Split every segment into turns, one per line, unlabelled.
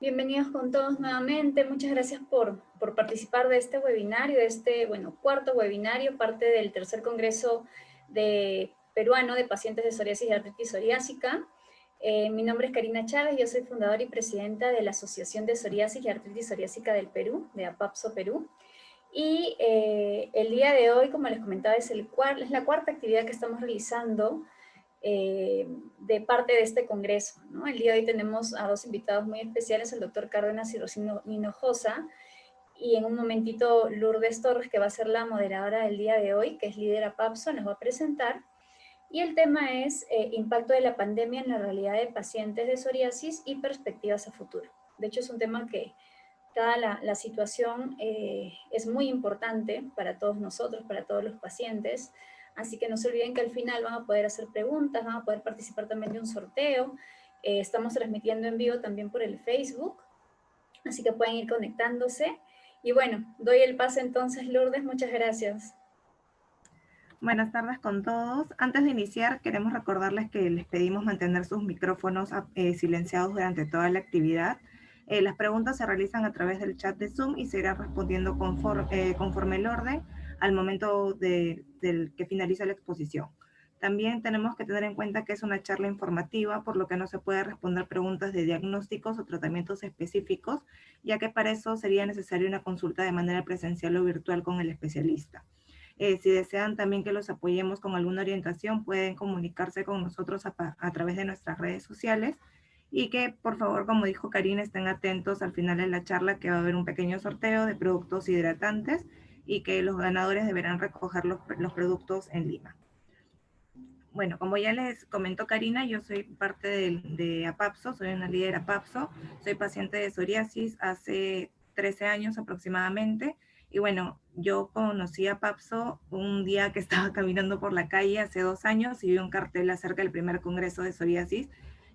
Bienvenidos con todos nuevamente. Muchas gracias por participar de este webinario, de este, cuarto webinario, parte del tercer congreso peruano de pacientes de psoriasis y artritis psoriásica. Mi nombre es Karina Chávez, yo soy fundadora y presidenta de la Asociación de Psoriasis y Artritis Psoriásica del Perú, de APAPSO Perú. Y el día de hoy, como les comentaba, es la cuarta actividad que estamos realizando de parte de este congreso, ¿no? El día de hoy tenemos a dos invitados muy especiales, el doctor Cárdenas y Rocío Hinojosa, y en un momentito Lourdes Torres, que va a ser la moderadora del día de hoy, que es líder APAPSO, nos va a presentar. Y el tema es impacto de la pandemia en la realidad de pacientes de psoriasis y perspectivas a futuro. De hecho, es un tema que dada la situación es muy importante para todos nosotros, para todos los pacientes, así que no se olviden que al final van a poder hacer preguntas, van a poder participar también de un sorteo, estamos transmitiendo en vivo también por el Facebook, así que pueden ir conectándose, y bueno, doy el pase entonces, Lourdes, muchas gracias.
Buenas tardes con todos. Antes de iniciar, queremos recordarles que les pedimos mantener sus micrófonos silenciados durante toda la actividad. Las preguntas se realizan a través del chat de Zoom y se irán respondiendo conforme el orden al momento del que finaliza la exposición. También tenemos que tener en cuenta que es una charla informativa, por lo que no se puede responder preguntas de diagnósticos o tratamientos específicos, ya que para eso sería necesaria una consulta de manera presencial o virtual con el especialista. Si desean también que los apoyemos con alguna orientación, pueden comunicarse con nosotros a través de nuestras redes sociales y que, por favor, como dijo Karina, estén atentos al final de la charla, que va a haber un pequeño sorteo de productos hidratantes y que los ganadores deberán recoger los productos en Lima. Bueno, como ya les comentó Karina, yo soy parte de APAPSO, soy una líder APAPSO, soy paciente de psoriasis hace 13 años aproximadamente, y bueno, yo conocí a APAPSO un día que estaba caminando por la calle hace 2 años y vi un cartel acerca del primer congreso de psoriasis,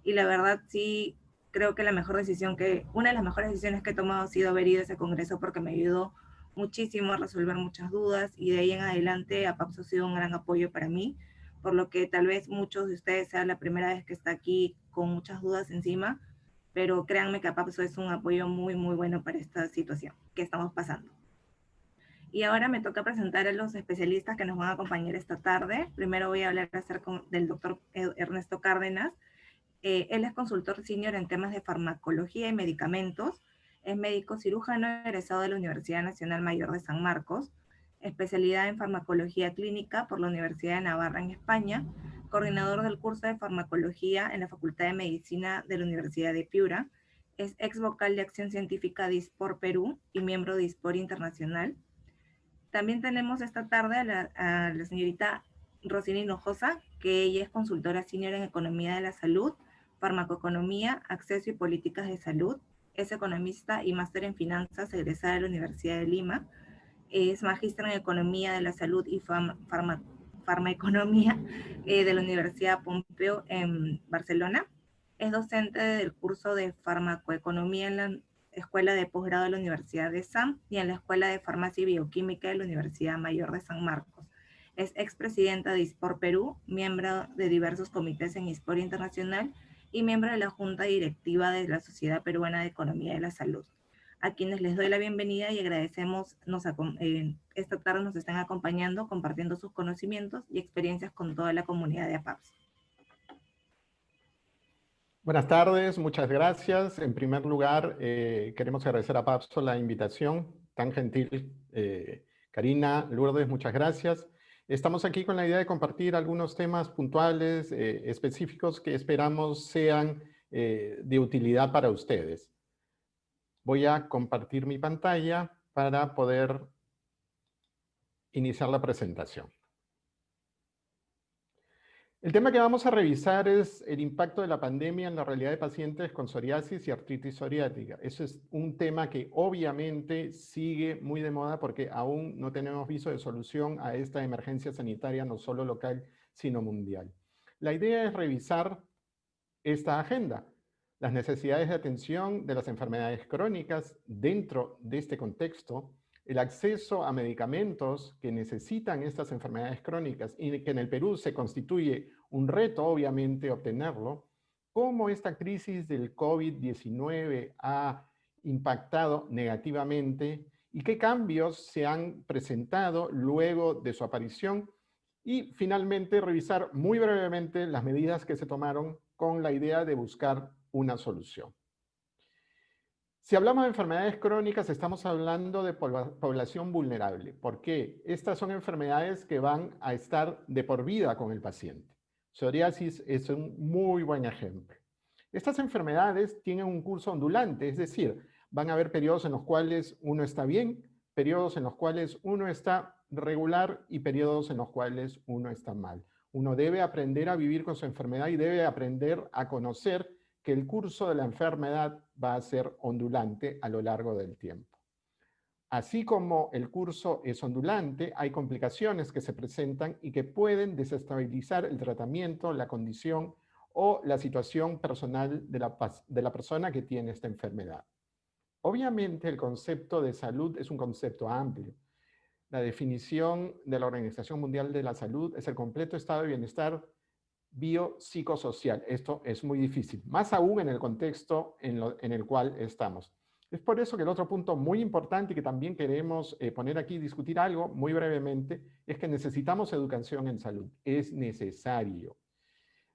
y la verdad sí creo que una de las mejores decisiones que he tomado ha sido haber ido a ese congreso, porque me ayudó muchísimo a resolver muchas dudas, y de ahí en adelante APAPSO ha sido un gran apoyo para mí, por lo que tal vez muchos de ustedes sea la primera vez que está aquí con muchas dudas encima, pero créanme que APAPSO es un apoyo muy, muy bueno para esta situación que estamos pasando. Y ahora me toca presentar a los especialistas que nos van a acompañar esta tarde. Primero voy a hablar acerca del doctor Ernesto Cárdenas. Él es consultor senior en temas de farmacología y medicamentos. Es médico cirujano egresado de la Universidad Nacional Mayor de San Marcos, especialidad en farmacología clínica por la Universidad de Navarra en España, coordinador del curso de farmacología en la Facultad de Medicina de la Universidad de Piura, es ex vocal de Acción Científica de ISPOR Perú y miembro de ISPOR Internacional. También tenemos esta tarde a la señorita Rocío Hinojosa, que ella es consultora senior en Economía de la Salud, Farmacoeconomía, Acceso y Políticas de Salud, es economista y máster en finanzas egresada de la Universidad de Lima, es magíster en Economía de la Salud y Farmaeconomía de la Universidad Pompeu en Barcelona. Es docente del curso de Farmacoeconomía en la Escuela de Posgrado de la Universidad de SAM y en la Escuela de Farmacia y Bioquímica de la Universidad Mayor de San Marcos. Es expresidenta de ISPOR Perú, miembro de diversos comités en ISPOR Internacional y miembro de la Junta Directiva de la Sociedad Peruana de Economía de la Salud, a quienes les doy la bienvenida y agradecemos esta tarde nos están acompañando, compartiendo sus conocimientos y experiencias con toda la comunidad de APAPS.
Buenas tardes, muchas gracias. En primer lugar, queremos agradecer a APAPSO la invitación tan gentil. Karina, Lourdes, muchas gracias. Estamos aquí con la idea de compartir algunos temas puntuales, específicos, que esperamos sean de utilidad para ustedes. Voy a compartir mi pantalla para poder iniciar la presentación. El tema que vamos a revisar es el impacto de la pandemia en la realidad de pacientes con psoriasis y artritis psoriática. Eso es un tema que obviamente sigue muy de moda porque aún no tenemos viso de solución a esta emergencia sanitaria, no solo local, sino mundial. La idea es revisar esta agenda, las necesidades de atención de las enfermedades crónicas dentro de este contexto, el acceso a medicamentos que necesitan estas enfermedades crónicas y que en el Perú se constituye un reto, obviamente, obtenerlo, cómo esta crisis del COVID-19 ha impactado negativamente y qué cambios se han presentado luego de su aparición, y finalmente revisar muy brevemente las medidas que se tomaron con la idea de buscar una solución. Si hablamos de enfermedades crónicas, estamos hablando de población vulnerable. ¿Por qué? Estas son enfermedades que van a estar de por vida con el paciente. Psoriasis es un muy buen ejemplo. Estas enfermedades tienen un curso ondulante, es decir, van a haber periodos en los cuales uno está bien, periodos en los cuales uno está regular y periodos en los cuales uno está mal. Uno debe aprender a vivir con su enfermedad y debe aprender a conocer que el curso de la enfermedad va a ser ondulante a lo largo del tiempo. Así como el curso es ondulante, hay complicaciones que se presentan y que pueden desestabilizar el tratamiento, la condición o la situación personal de la persona que tiene esta enfermedad. Obviamente el concepto de salud es un concepto amplio. La definición de la Organización Mundial de la Salud es el completo estado de bienestar biopsicosocial. Esto es muy difícil, más aún en el contexto en el cual estamos. Es por eso que el otro punto muy importante y que también queremos poner aquí y discutir algo muy brevemente es que necesitamos educación en salud. Es necesario.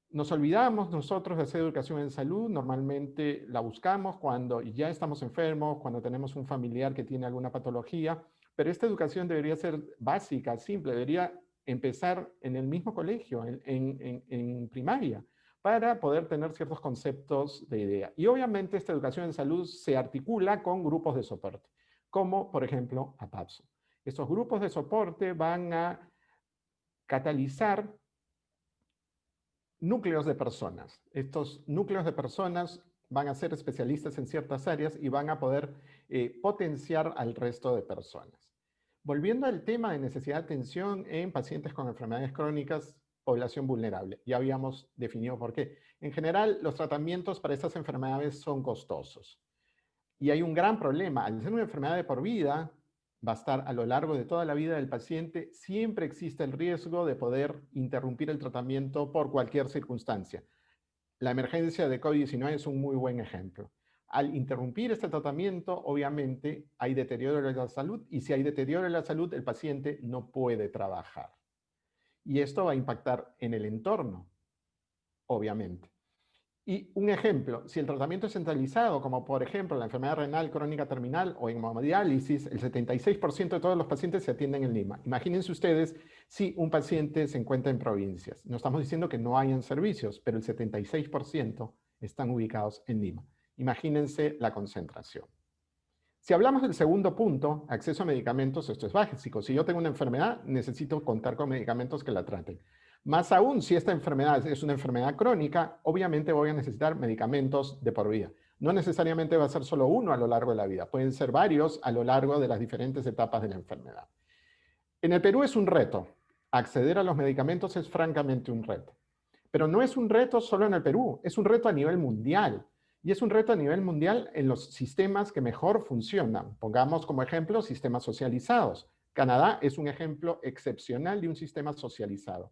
Nos olvidamos nosotros de hacer educación en salud, normalmente la buscamos cuando ya estamos enfermos, cuando tenemos un familiar que tiene alguna patología, pero esta educación debería ser básica, simple, debería empezar en el mismo colegio, en primaria, para poder tener ciertos conceptos de idea. Y obviamente esta educación en salud se articula con grupos de soporte, como por ejemplo APAPSO. Estos grupos de soporte van a catalizar núcleos de personas. Estos núcleos de personas van a ser especialistas en ciertas áreas y van a poder potenciar al resto de personas. Volviendo al tema de necesidad de atención en pacientes con enfermedades crónicas, población vulnerable. Ya habíamos definido por qué. En general, los tratamientos para estas enfermedades son costosos. Y hay un gran problema. Al ser una enfermedad de por vida, va a estar a lo largo de toda la vida del paciente, siempre existe el riesgo de poder interrumpir el tratamiento por cualquier circunstancia. La emergencia de COVID-19 es un muy buen ejemplo. Al interrumpir este tratamiento, obviamente hay deterioro de la salud, y si hay deterioro de la salud, el paciente no puede trabajar. Y esto va a impactar en el entorno, obviamente. Y un ejemplo, si el tratamiento es centralizado, como por ejemplo la enfermedad renal crónica terminal o hemodiálisis, el 76% de todos los pacientes se atienden en Lima. Imagínense ustedes si un paciente se encuentra en provincias. No estamos diciendo que no hayan servicios, pero el 76% están ubicados en Lima. Imagínense la concentración. Si hablamos del segundo punto, acceso a medicamentos, esto es básico. Si yo tengo una enfermedad, necesito contar con medicamentos que la traten. Más aún, si esta enfermedad es una enfermedad crónica, obviamente voy a necesitar medicamentos de por vida. No necesariamente va a ser solo uno a lo largo de la vida, pueden ser varios a lo largo de las diferentes etapas de la enfermedad. En el Perú es un reto. Acceder a los medicamentos es francamente un reto. Pero no es un reto solo en el Perú, es un reto a nivel mundial. Y es un reto a nivel mundial en los sistemas que mejor funcionan. Pongamos como ejemplo sistemas socializados. Canadá es un ejemplo excepcional de un sistema socializado.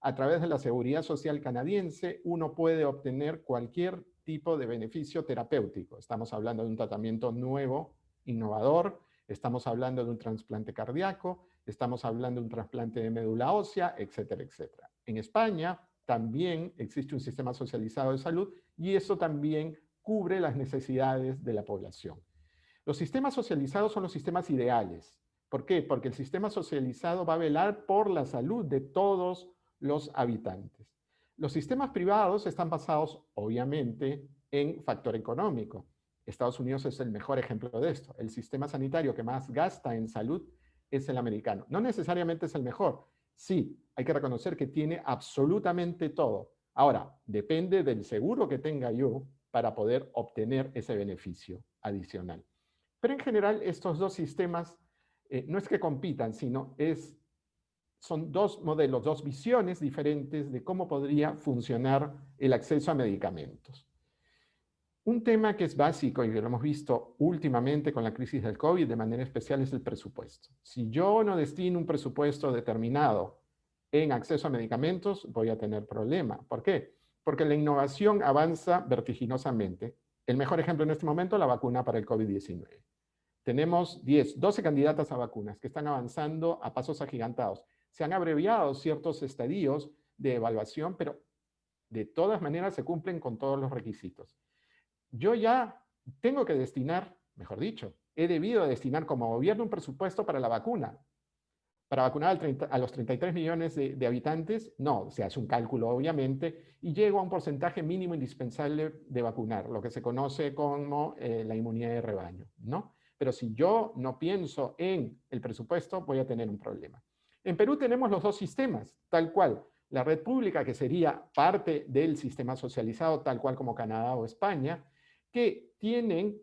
A través de la seguridad social canadiense, uno puede obtener cualquier tipo de beneficio terapéutico. Estamos hablando de un tratamiento nuevo, innovador, estamos hablando de un trasplante cardíaco, estamos hablando de un trasplante de médula ósea, etcétera, etcétera. En España también existe un sistema socializado de salud y eso también cubre las necesidades de la población. Los sistemas socializados son los sistemas ideales. ¿Por qué? Porque el sistema socializado va a velar por la salud de todos los habitantes. Los sistemas privados están basados, obviamente, en factor económico. Estados Unidos es el mejor ejemplo de esto. El sistema sanitario que más gasta en salud es el americano. No necesariamente es el mejor. Sí, hay que reconocer que tiene absolutamente todo. Ahora, depende del seguro que tenga yo para poder obtener ese beneficio adicional. Pero en general, estos dos sistemas no es que compitan, sino son dos modelos, dos visiones diferentes de cómo podría funcionar el acceso a medicamentos. Un tema que es básico y que lo hemos visto últimamente con la crisis del COVID de manera especial es el presupuesto. Si yo no destino un presupuesto determinado en acceso a medicamentos, voy a tener problema. ¿Por qué? porque la innovación avanza vertiginosamente. El mejor ejemplo en este momento, la vacuna para el COVID-19. Tenemos 10, 12 candidatas a vacunas que están avanzando a pasos agigantados. Se han abreviado ciertos estadios de evaluación, pero de todas maneras se cumplen con todos los requisitos. Yo ya tengo que destinar, mejor dicho, he debido destinar como gobierno un presupuesto para la vacuna. Para vacunar a los 33 millones de habitantes, no, se hace un cálculo obviamente y llego a un porcentaje mínimo indispensable de vacunar, lo que se conoce como la inmunidad de rebaño, ¿no? Pero si yo no pienso en el presupuesto, voy a tener un problema. En Perú tenemos los dos sistemas, tal cual. La red pública, que sería parte del sistema socializado, tal cual como Canadá o España, que tienen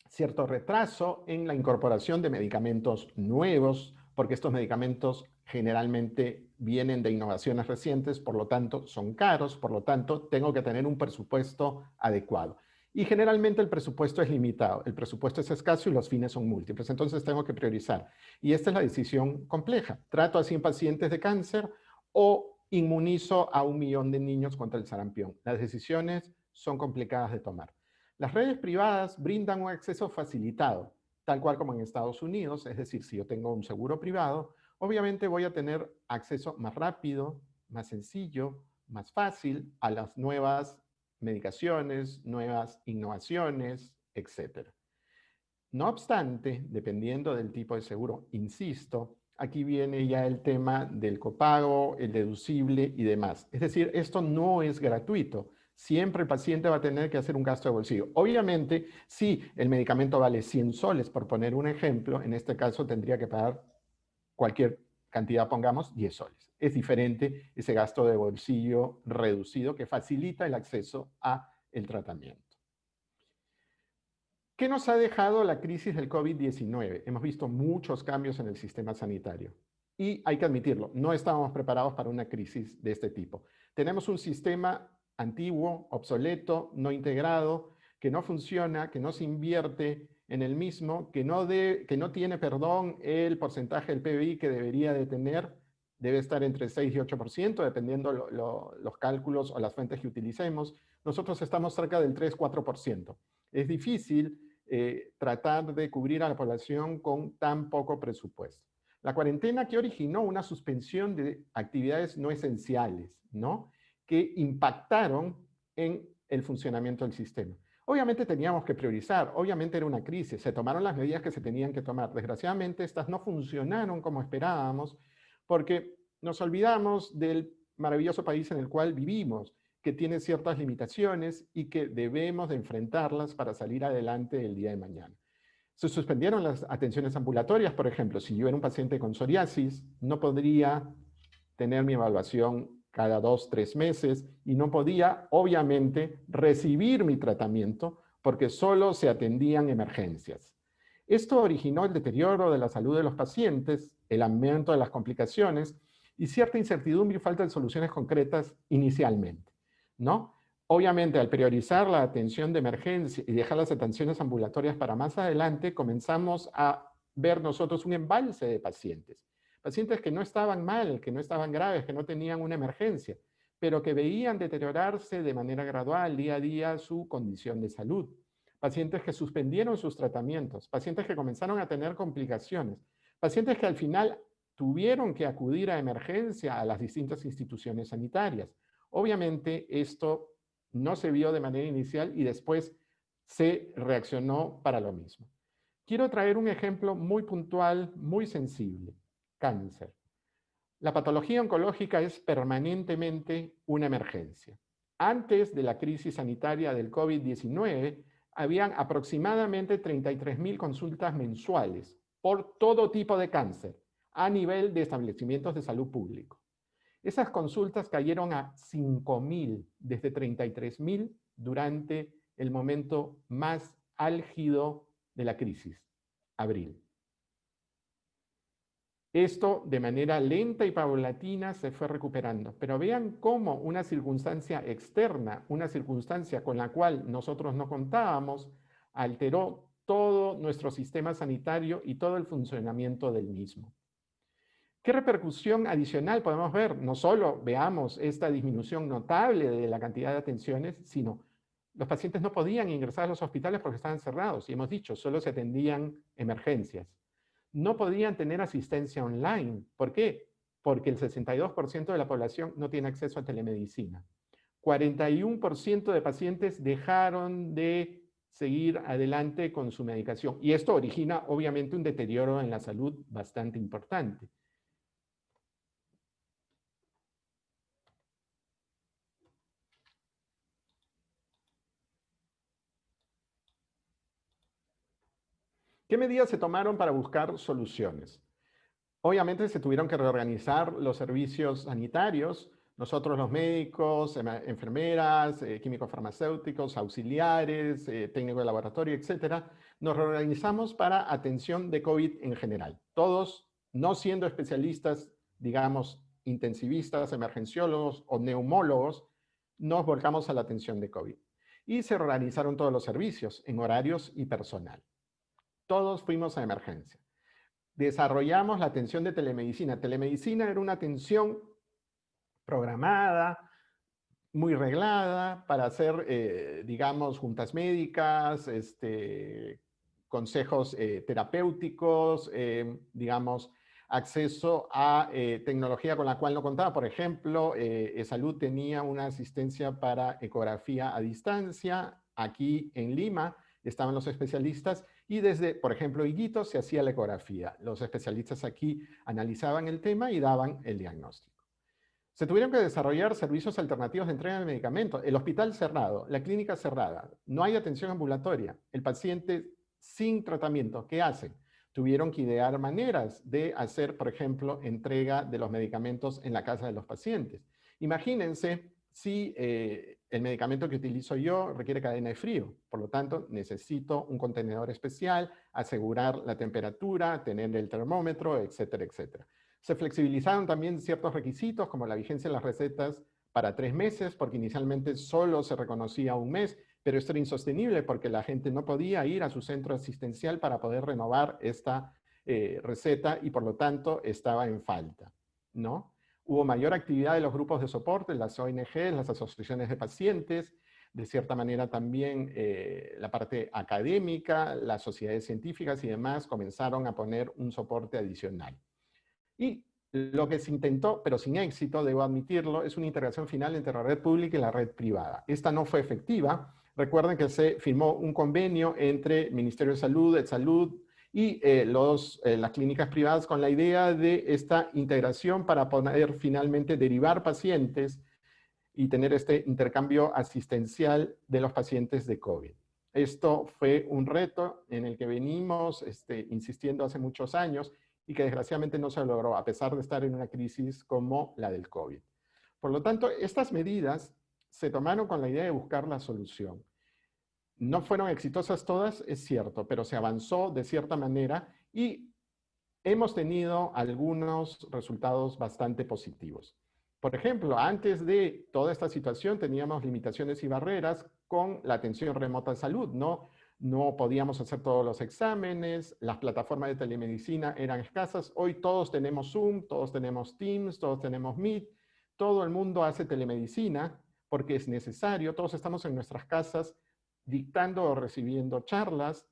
cierto retraso en la incorporación de medicamentos nuevos, porque estos medicamentos generalmente vienen de innovaciones recientes, por lo tanto son caros, por lo tanto tengo que tener un presupuesto adecuado. Y generalmente el presupuesto es limitado, el presupuesto es escaso y los fines son múltiples, entonces tengo que priorizar. Y esta es la decisión compleja. ¿Trato a 100 pacientes de cáncer o inmunizo a 1 millón de niños contra el sarampión? Las decisiones son complicadas de tomar. Las redes privadas brindan un acceso facilitado, tal cual como en Estados Unidos, es decir, si yo tengo un seguro privado, obviamente voy a tener acceso más rápido, más sencillo, más fácil a las nuevas medicaciones, nuevas innovaciones, etc. No obstante, dependiendo del tipo de seguro, insisto, aquí viene ya el tema del copago, el deducible y demás. Es decir, esto no es gratuito. Siempre el paciente va a tener que hacer un gasto de bolsillo. Obviamente, si el medicamento vale 100 soles, por poner un ejemplo, en este caso tendría que pagar cualquier cantidad, pongamos 10 soles. Es diferente ese gasto de bolsillo reducido que facilita el acceso a el tratamiento. ¿Qué nos ha dejado la crisis del COVID-19? Hemos visto muchos cambios en el sistema sanitario. Y hay que admitirlo, no estábamos preparados para una crisis de este tipo. Tenemos un sistema antiguo, obsoleto, no integrado, que no funciona, que no se invierte en el mismo, que no tiene, perdón, el porcentaje del PBI que debería de tener, debe estar entre 6 y 8%, dependiendo los cálculos o las fuentes que utilicemos. Nosotros estamos cerca del 3-4%. Es difícil tratar de cubrir a la población con tan poco presupuesto. La cuarentena que originó una suspensión de actividades no esenciales, ¿no? Que impactaron en el funcionamiento del sistema. Obviamente teníamos que priorizar, obviamente era una crisis, se tomaron las medidas que se tenían que tomar. Desgraciadamente estas no funcionaron como esperábamos porque nos olvidamos del maravilloso país en el cual vivimos, que tiene ciertas limitaciones y que debemos de enfrentarlas para salir adelante el día de mañana. Se suspendieron las atenciones ambulatorias, por ejemplo, si yo era un paciente con psoriasis, no podría tener mi evaluación cada 2-3 meses y no podía, obviamente, recibir mi tratamiento porque solo se atendían emergencias. Esto originó el deterioro de la salud de los pacientes, el aumento de las complicaciones y cierta incertidumbre y falta de soluciones concretas inicialmente, ¿no? Obviamente, al priorizar la atención de emergencia y dejar las atenciones ambulatorias para más adelante, comenzamos a ver nosotros un embalse de pacientes. Pacientes que no estaban mal, que no estaban graves, que no tenían una emergencia, pero que veían deteriorarse de manera gradual, día a día, su condición de salud. Pacientes que suspendieron sus tratamientos, pacientes que comenzaron a tener complicaciones, pacientes que al final tuvieron que acudir a emergencia a las distintas instituciones sanitarias. Obviamente esto no se vio de manera inicial y después se reaccionó para lo mismo. Quiero traer un ejemplo muy puntual, muy sensible. Cáncer. La patología oncológica es permanentemente una emergencia. Antes de la crisis sanitaria del COVID-19, habían aproximadamente 33,000 consultas mensuales por todo tipo de cáncer a nivel de establecimientos de salud público. Esas consultas cayeron a 5,000 desde 33,000 durante el momento más álgido de la crisis, abril. Esto de manera lenta y paulatina se fue recuperando, pero vean cómo una circunstancia externa, una circunstancia con la cual nosotros no contábamos, alteró todo nuestro sistema sanitario y todo el funcionamiento del mismo. ¿Qué repercusión adicional podemos ver? No solo veamos esta disminución notable de la cantidad de atenciones, sino los pacientes no podían ingresar a los hospitales porque estaban cerrados. Y hemos dicho, solo se atendían emergencias. No podían tener asistencia online. ¿Por qué? Porque el 62% de la población no tiene acceso a telemedicina. 41% de pacientes dejaron de seguir adelante con su medicación. Y esto origina, obviamente, un deterioro en la salud bastante importante. ¿Qué medidas se tomaron para buscar soluciones? Obviamente se tuvieron que reorganizar los servicios sanitarios. Nosotros los médicos, enfermeras, químicos farmacéuticos, auxiliares, técnicos de laboratorio, etcétera, nos reorganizamos para atención de COVID en general. Todos, no siendo especialistas, digamos, intensivistas, emergenciólogos o neumólogos, nos volcamos a la atención de COVID. Y se reorganizaron todos los servicios en horarios y personal. Todos fuimos a emergencia. Desarrollamos la atención de telemedicina. Telemedicina era una atención programada, muy reglada, para hacer, digamos, juntas médicas, consejos terapéuticos, digamos, acceso a tecnología con la cual no contaba. Por ejemplo, Salud tenía una asistencia para ecografía a distancia. Aquí en Lima estaban los especialistas y desde, por ejemplo, Higuito se hacía la ecografía. Los especialistas aquí analizaban el tema y daban el diagnóstico. Se tuvieron que desarrollar servicios alternativos de entrega de medicamentos. El hospital cerrado, la clínica cerrada, no hay atención ambulatoria, el paciente sin tratamiento, ¿qué hacen? Tuvieron que idear maneras de hacer, por ejemplo, entrega de los medicamentos en la casa de los pacientes. Imagínense si el medicamento que utilizo yo requiere cadena de frío, por lo tanto necesito un contenedor especial, asegurar la temperatura, tener el termómetro, etcétera, etcétera. Se flexibilizaron también ciertos requisitos, como la vigencia de las recetas para 3 meses, porque inicialmente solo se reconocía un mes, pero esto era insostenible porque la gente no podía ir a su centro asistencial para poder renovar esta receta y por lo tanto estaba en falta, ¿no? Hubo mayor actividad de los grupos de soporte, las ONGs, las asociaciones de pacientes, de cierta manera también la parte académica, las sociedades científicas y demás comenzaron a poner un soporte adicional. Y lo que se intentó, pero sin éxito, debo admitirlo, es una integración final entre la red pública y la red privada. Esta no fue efectiva. Recuerden que se firmó un convenio entre el Ministerio de Salud, EdSalud y las clínicas privadas con la idea de esta integración para poder finalmente derivar pacientes y tener este intercambio asistencial de los pacientes de COVID. Esto fue un reto en el que venimos insistiendo hace muchos años y que desgraciadamente no se logró, a pesar de estar en una crisis como la del COVID. Por lo tanto, estas medidas se tomaron con la idea de buscar la solución. No fueron exitosas todas, es cierto, pero se avanzó de cierta manera y hemos tenido algunos resultados bastante positivos. Por ejemplo, antes de toda esta situación teníamos limitaciones y barreras con la atención remota de salud, no podíamos hacer todos los exámenes, las plataformas de telemedicina eran escasas. Hoy todos tenemos Zoom, todos tenemos Teams, todos tenemos Meet, todo el mundo hace telemedicina porque es necesario, todos estamos en nuestras casas dictando o recibiendo charlas.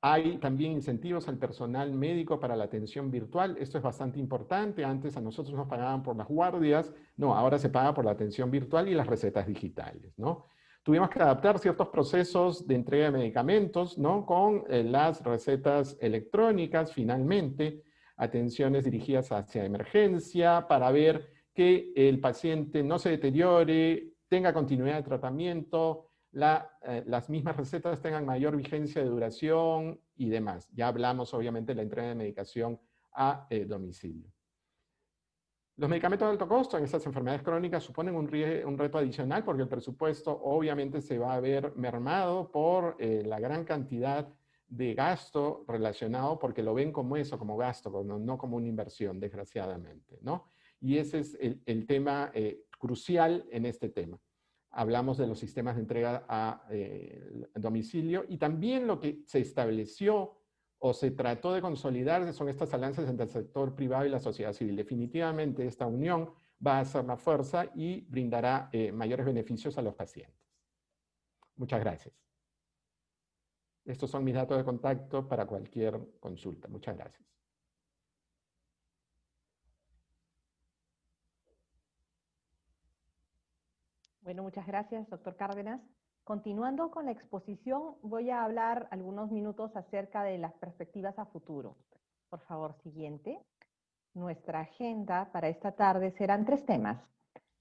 Hay también incentivos al personal médico para la atención virtual. Esto es bastante importante. Antes a nosotros nos pagaban por las guardias. No, ahora se paga por la atención virtual y las recetas digitales, ¿no? Tuvimos que adaptar ciertos procesos de entrega de medicamentos, ¿no? Con las recetas electrónicas, finalmente, atenciones dirigidas hacia emergencia para ver que el paciente no se deteriore, tenga continuidad de tratamiento, las mismas recetas tengan mayor vigencia de duración y demás. Ya hablamos, obviamente, de la entrega de medicación a domicilio. Los medicamentos de alto costo en estas enfermedades crónicas suponen un reto adicional porque el presupuesto obviamente se va a ver mermado por la gran cantidad de gasto relacionado, porque lo ven como eso, como gasto, no como una inversión, desgraciadamente, ¿no? Y ese es el tema crucial en este tema. Hablamos de los sistemas de entrega a domicilio y también lo que se estableció o se trató de consolidar son estas alianzas entre el sector privado y la sociedad civil. Definitivamente esta unión va a ser la fuerza y brindará mayores beneficios a los pacientes. Muchas gracias. Estos son mis datos de contacto para cualquier consulta. Muchas gracias.
Bueno, muchas gracias, doctor Cárdenas. Continuando con la exposición, voy a hablar algunos minutos acerca de las perspectivas a futuro. Por favor, siguiente. Nuestra agenda para esta tarde serán 3 temas.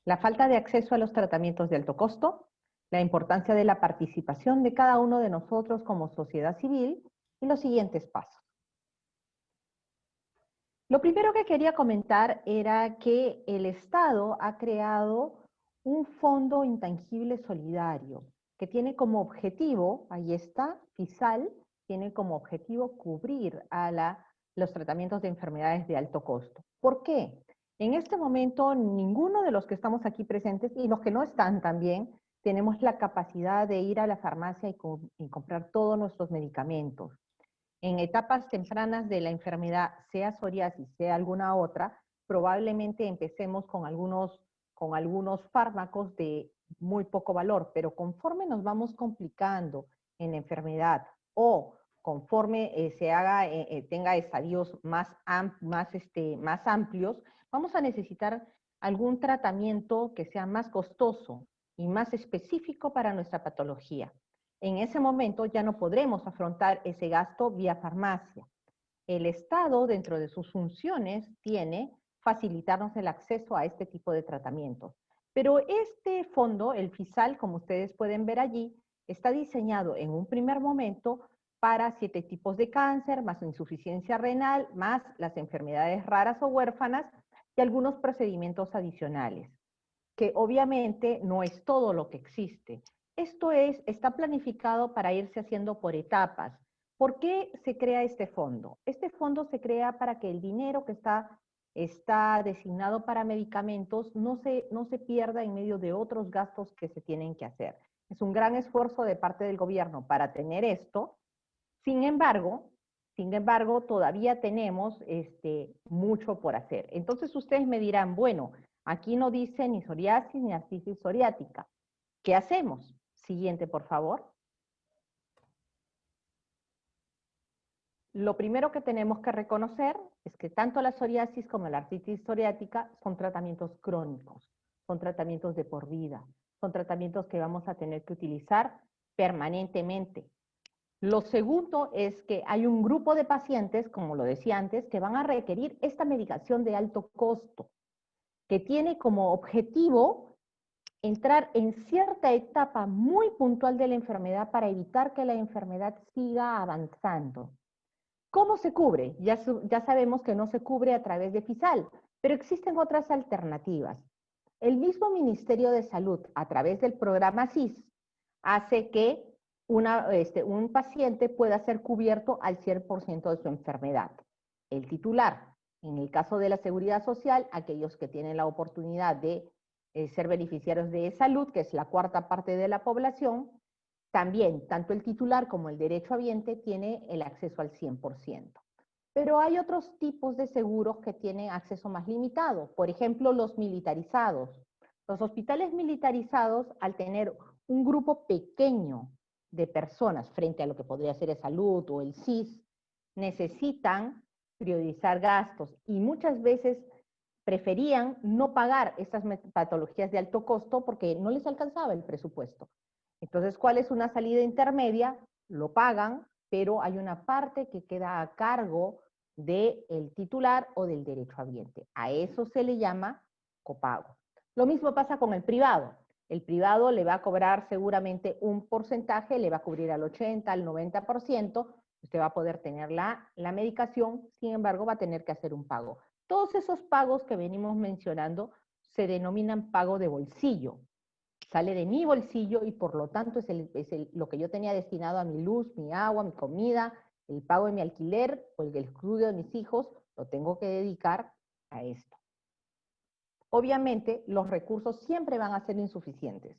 La falta de acceso a los tratamientos de alto costo, la importancia de la participación de cada uno de nosotros como sociedad civil y los siguientes pasos. Lo primero que quería comentar era que el Estado ha creado un fondo intangible solidario que tiene como objetivo, ahí está, FISAL, tiene como objetivo cubrir a los tratamientos de enfermedades de alto costo. ¿Por qué? En este momento ninguno de los que estamos aquí presentes y los que no están también tenemos la capacidad de ir a la farmacia y comprar todos nuestros medicamentos. En etapas tempranas de la enfermedad, sea psoriasis, sea alguna otra, probablemente empecemos con algunos fármacos de muy poco valor, pero conforme nos vamos complicando en la enfermedad o conforme tenga estadios más amplios, vamos a necesitar algún tratamiento que sea más costoso y más específico para nuestra patología. En ese momento ya no podremos afrontar ese gasto vía farmacia. El Estado, dentro de sus funciones, tiene facilitarnos el acceso a este tipo de tratamientos. Pero este fondo, el FISAL, como ustedes pueden ver allí, está diseñado en un primer momento para 7 tipos de cáncer, más insuficiencia renal, más las enfermedades raras o huérfanas y algunos procedimientos adicionales, que obviamente no es todo lo que existe. Esto está planificado para irse haciendo por etapas. ¿Por qué se crea este fondo? Este fondo se crea para que el dinero que está designado para medicamentos no se pierda en medio de otros gastos que se tienen que hacer. Es un gran esfuerzo de parte del gobierno para tener esto. Sin embargo, todavía tenemos mucho por hacer. Entonces ustedes me dirán, bueno, aquí no dice ni psoriasis ni artritis psoriática. ¿Qué hacemos? Siguiente, por favor. Lo primero que tenemos que reconocer es que tanto la psoriasis como la artritis psoriática son tratamientos crónicos, son tratamientos de por vida, son tratamientos que vamos a tener que utilizar permanentemente. Lo segundo es que hay un grupo de pacientes, como lo decía antes, que van a requerir esta medicación de alto costo, que tiene como objetivo entrar en cierta etapa muy puntual de la enfermedad para evitar que la enfermedad siga avanzando. ¿Cómo se cubre? Ya sabemos que no se cubre a través de FISAL, pero existen otras alternativas. El mismo Ministerio de Salud, a través del programa SIS, hace que un paciente pueda ser cubierto al 100% de su enfermedad. El titular, en el caso de la Seguridad Social, aquellos que tienen la oportunidad de ser beneficiarios de salud, que es la 4ª parte de la población, también, tanto el titular como el derechohabiente tiene el acceso al 100%. Pero hay otros tipos de seguros que tienen acceso más limitado. Por ejemplo, los militarizados. Los hospitales militarizados, al tener un grupo pequeño de personas frente a lo que podría ser el salud o el SIS, necesitan priorizar gastos y muchas veces preferían no pagar estas patologías de alto costo porque no les alcanzaba el presupuesto. Entonces, ¿cuál es una salida intermedia? Lo pagan, pero hay una parte que queda a cargo del titular o del derechohabiente. A eso se le llama copago. Lo mismo pasa con el privado. El privado le va a cobrar seguramente un porcentaje, le va a cubrir al 80, al 90%, usted va a poder tener la medicación, sin embargo va a tener que hacer un pago. Todos esos pagos que venimos mencionando se denominan pago de bolsillo. Sale de mi bolsillo y por lo tanto es lo que yo tenía destinado a mi luz, mi agua, mi comida, el pago de mi alquiler o el estudio de mis hijos, lo tengo que dedicar a esto. Obviamente, los recursos siempre van a ser insuficientes.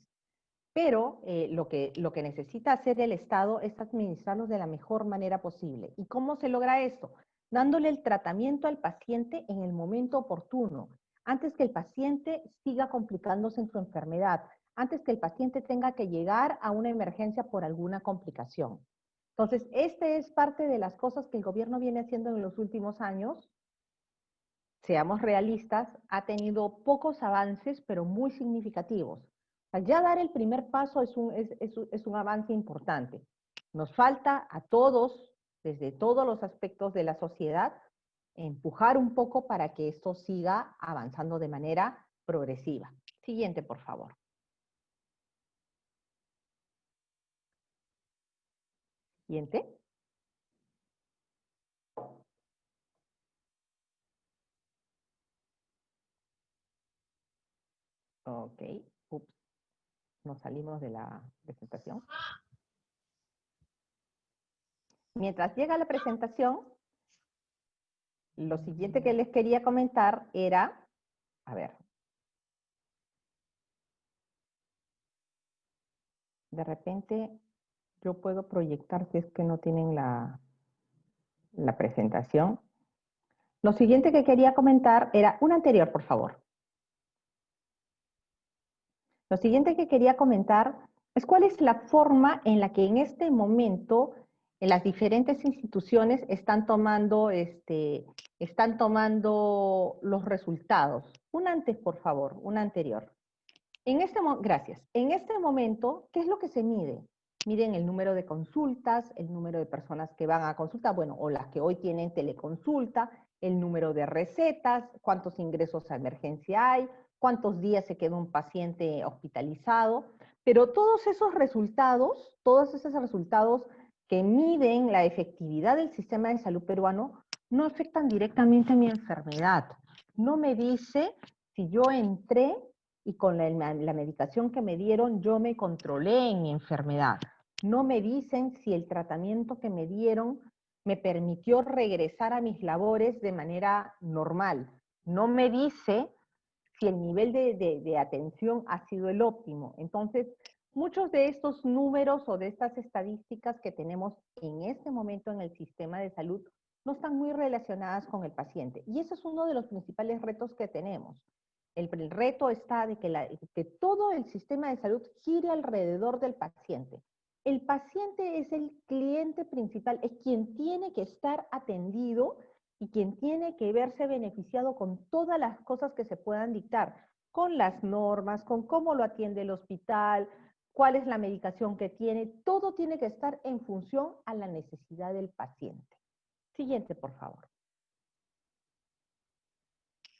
Pero lo que necesita hacer el Estado es administrarlos de la mejor manera posible. ¿Y cómo se logra esto? Dándole el tratamiento al paciente en el momento oportuno, antes que el paciente siga complicándose en su enfermedad, antes que el paciente tenga que llegar a una emergencia por alguna complicación. Entonces, este es parte de las cosas que el gobierno viene haciendo en los últimos años. Seamos realistas, ha tenido pocos avances, pero muy significativos. O sea, ya dar el primer paso es un avance importante. Nos falta a todos, desde todos los aspectos de la sociedad, empujar un poco para que esto siga avanzando de manera progresiva. Siguiente, por favor. Siguiente. Ok. Ups. Nos salimos de la presentación. Mientras llega la presentación, lo siguiente que les quería comentar era, a ver, de repente yo puedo proyectar si es que no tienen la presentación. Lo siguiente que quería comentar era, una anterior, por favor. Lo siguiente que quería comentar es cuál es la forma en la que en este momento en las diferentes instituciones están tomando los resultados. Una antes, por favor, una anterior. Gracias. En este momento, ¿qué es lo que se mide? Miden el número de consultas, el número de personas que van a consulta, bueno, o las que hoy tienen teleconsulta, el número de recetas, cuántos ingresos a emergencia hay, cuántos días se queda un paciente hospitalizado, pero todos esos resultados que miden la efectividad del sistema de salud peruano no afectan directamente a mi enfermedad. No me dice si yo entré y con la medicación que me dieron yo me controlé en mi enfermedad. No me dicen si el tratamiento que me dieron me permitió regresar a mis labores de manera normal. No me dice si el nivel de atención ha sido el óptimo. Entonces, muchos de estos números o de estas estadísticas que tenemos en este momento en el sistema de salud no están muy relacionadas con el paciente. Y ese es uno de los principales retos que tenemos. El reto está de que todo el sistema de salud gire alrededor del paciente. El paciente es el cliente principal, es quien tiene que estar atendido y quien tiene que verse beneficiado con todas las cosas que se puedan dictar, con las normas, con cómo lo atiende el hospital, cuál es la medicación que tiene, todo tiene que estar en función a la necesidad del paciente. Siguiente, por favor.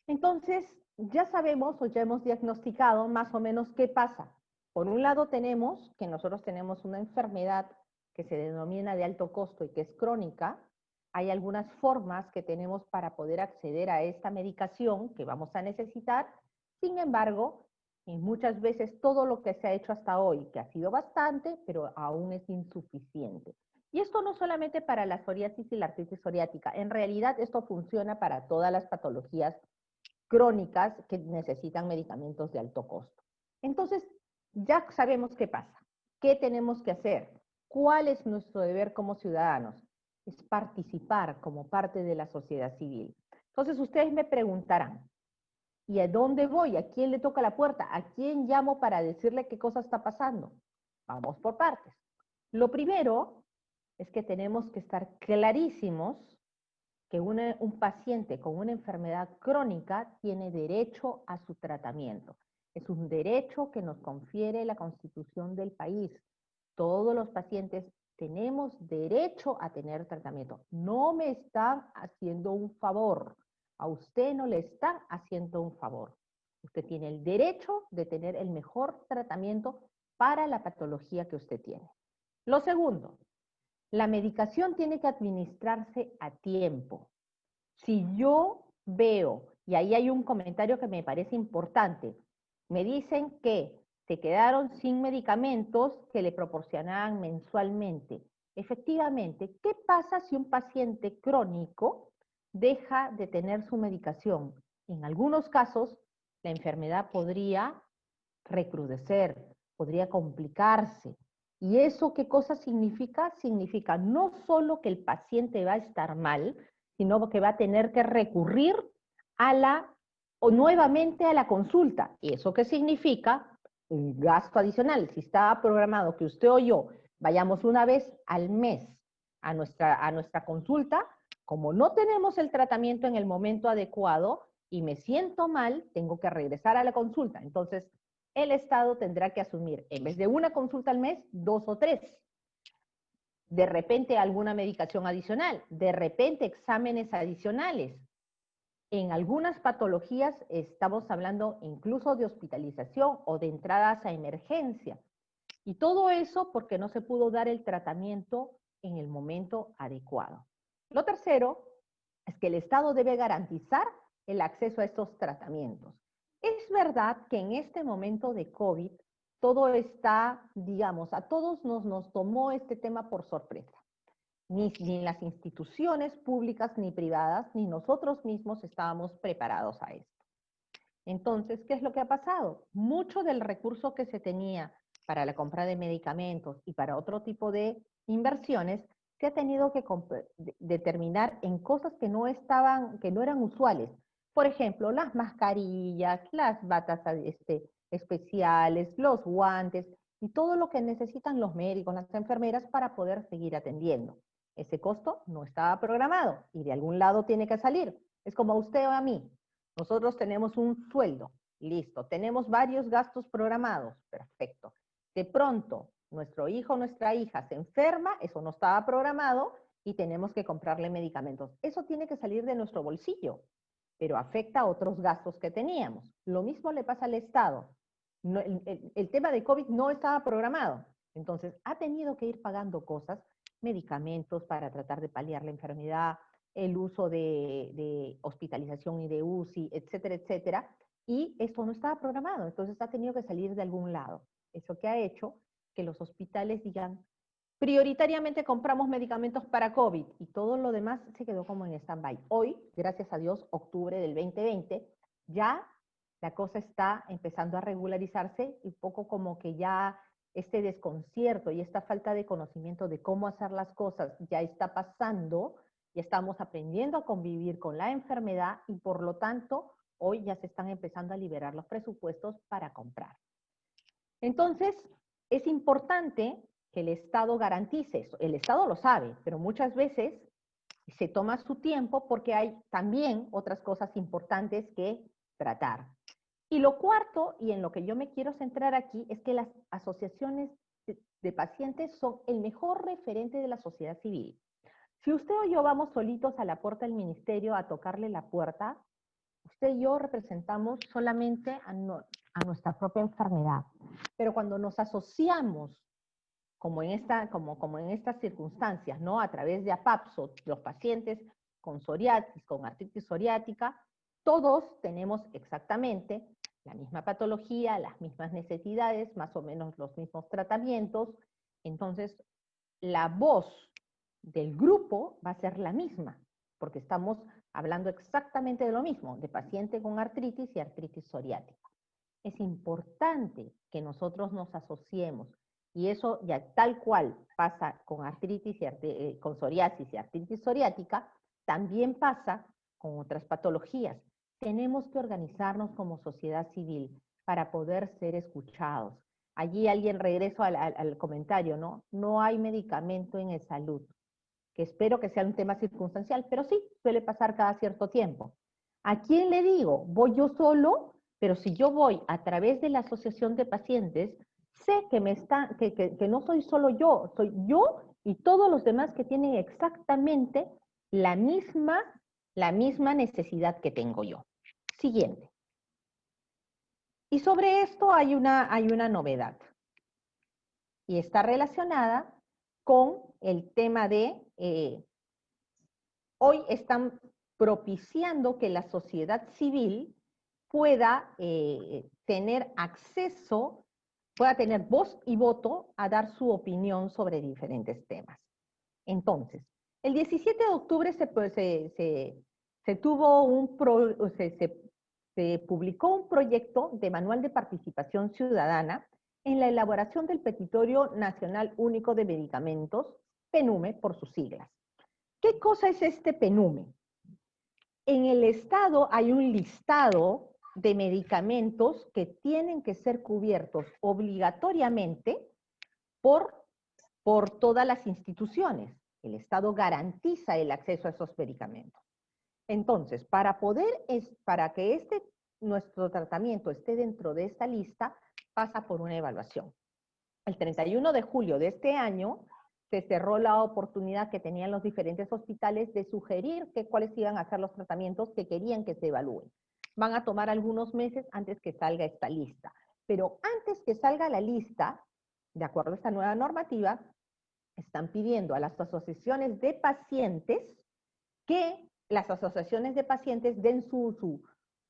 Entonces, ya sabemos o ya hemos diagnosticado más o menos qué pasa. Por un lado tenemos que nosotros tenemos una enfermedad que se denomina de alto costo y que es crónica. Hay algunas formas que tenemos para poder acceder a esta medicación que vamos a necesitar. Sin embargo, muchas veces todo lo que se ha hecho hasta hoy, que ha sido bastante, pero aún es insuficiente. Y esto no solamente para la psoriasis y la artritis psoriática. En realidad esto funciona para todas las patologías crónicas que necesitan medicamentos de alto costo. Entonces, ya sabemos qué pasa. ¿Qué tenemos que hacer? ¿Cuál es nuestro deber como ciudadanos? Es participar como parte de la sociedad civil. Entonces, ustedes me preguntarán, ¿y a dónde voy? ¿A quién le toca la puerta? ¿A quién llamo para decirle qué cosa está pasando? Vamos por partes. Lo primero es que tenemos que estar clarísimos que un paciente con una enfermedad crónica tiene derecho a su tratamiento. Es un derecho que nos confiere la Constitución del país. Todos los pacientes tenemos derecho a tener tratamiento. No me están haciendo un favor. A usted no le están haciendo un favor. Usted tiene el derecho de tener el mejor tratamiento para la patología que usted tiene. Lo segundo, la medicación tiene que administrarse a tiempo. Si yo veo, y ahí hay un comentario que me parece importante, me dicen que se quedaron sin medicamentos que le proporcionaban mensualmente. Efectivamente, ¿qué pasa si un paciente crónico deja de tener su medicación? En algunos casos, la enfermedad podría recrudecer, podría complicarse. ¿Y eso qué cosa significa? Significa no solo que el paciente va a estar mal, sino que va a tener que recurrir o nuevamente a la consulta. ¿Y eso qué significa? Un gasto adicional. Si estaba programado que usted o yo vayamos una vez al mes a nuestra consulta, como no tenemos el tratamiento en el momento adecuado y me siento mal, tengo que regresar a la consulta. Entonces, el Estado tendrá que asumir, en vez de una consulta al mes, 2 o 3. De repente alguna medicación adicional, de repente exámenes adicionales. En algunas patologías estamos hablando incluso de hospitalización o de entradas a emergencia. Y todo eso porque no se pudo dar el tratamiento en el momento adecuado. Lo tercero es que el Estado debe garantizar el acceso a estos tratamientos. Es verdad que en este momento de COVID todo está, digamos, a todos nos tomó este tema por sorpresa. Ni las instituciones públicas ni privadas, ni nosotros mismos estábamos preparados a esto. Entonces, ¿qué es lo que ha pasado? Mucho del recurso que se tenía para la compra de medicamentos y para otro tipo de inversiones se ha tenido que determinar en cosas que no eran usuales. Por ejemplo, las mascarillas, las batas especiales, los guantes y todo lo que necesitan los médicos, las enfermeras para poder seguir atendiendo. Ese costo no estaba programado y de algún lado tiene que salir. Es como a usted o a mí. Nosotros tenemos un sueldo, listo. Tenemos varios gastos programados, perfecto. De pronto, nuestro hijo o nuestra hija se enferma, eso no estaba programado y tenemos que comprarle medicamentos. Eso tiene que salir de nuestro bolsillo, pero afecta a otros gastos que teníamos. Lo mismo le pasa al Estado. No, el tema de COVID no estaba programado, entonces ha tenido que ir pagando cosas, medicamentos para tratar de paliar la enfermedad, el uso de hospitalización y de UCI, etcétera, etcétera, y esto no estaba programado, entonces ha tenido que salir de algún lado. Eso que ha hecho que los hospitales digan, prioritariamente compramos medicamentos para COVID, y todo lo demás se quedó como en stand-by. Hoy, gracias a Dios, octubre del 2020, ya la cosa está empezando a regularizarse, y poco como que ya este desconcierto y esta falta de conocimiento de cómo hacer las cosas ya está pasando, ya estamos aprendiendo a convivir con la enfermedad y por lo tanto hoy ya se están empezando a liberar los presupuestos para comprar. Entonces, es importante que el Estado garantice eso. El Estado lo sabe, pero muchas veces se toma su tiempo porque hay también otras cosas importantes que tratar. Y lo cuarto, y en lo que yo me quiero centrar aquí, es que las asociaciones de pacientes son el mejor referente de la sociedad civil. Si usted o yo vamos solitos a la puerta del ministerio a tocarle la puerta, usted y yo representamos solamente a nuestra propia enfermedad. Pero cuando nos asociamos, como en estas circunstancias, ¿no? A través de APAPSO, los pacientes con psoriasis, con artritis psoriática, todos tenemos exactamente la misma patología, las mismas necesidades, más o menos los mismos tratamientos. Entonces, la voz del grupo va a ser la misma, porque estamos hablando exactamente de lo mismo, de paciente con artritis y artritis psoriática. Es importante que nosotros nos asociemos, y eso ya tal cual pasa con artritis con psoriasis y artritis psoriática, también pasa con otras patologías. Tenemos que organizarnos como sociedad civil para poder ser escuchados. Allí regreso al comentario, ¿no? No hay medicamento en salud, que espero que sea un tema circunstancial, pero sí, suele pasar cada cierto tiempo. ¿A quién le digo? ¿Voy yo solo? Pero si yo voy a través de la asociación de pacientes, sé que no soy solo yo, soy yo y todos los demás que tienen exactamente la misma necesidad que tengo yo. Siguiente. Y sobre esto hay una novedad. Y está relacionada con el tema de, hoy están propiciando que la sociedad civil pueda tener acceso, pueda tener voz y voto a dar su opinión sobre diferentes temas. Entonces, el 17 de octubre se publicó un proyecto de manual de participación ciudadana en la elaboración del Petitorio Nacional Único de Medicamentos, PNUME por sus siglas. ¿Qué cosa es este PNUME? En el Estado hay un listado de medicamentos que tienen que ser cubiertos obligatoriamente por todas las instituciones. El Estado garantiza el acceso a esos medicamentos. Entonces, para que nuestro tratamiento esté dentro de esta lista, pasa por una evaluación. El 31 de julio de este año se cerró la oportunidad que tenían los diferentes hospitales de sugerir cuáles iban a ser los tratamientos que querían que se evalúen. Van a tomar algunos meses antes que salga esta lista. Pero antes que salga la lista, de acuerdo a esta nueva normativa, están pidiendo a las asociaciones de pacientes que las asociaciones de pacientes den su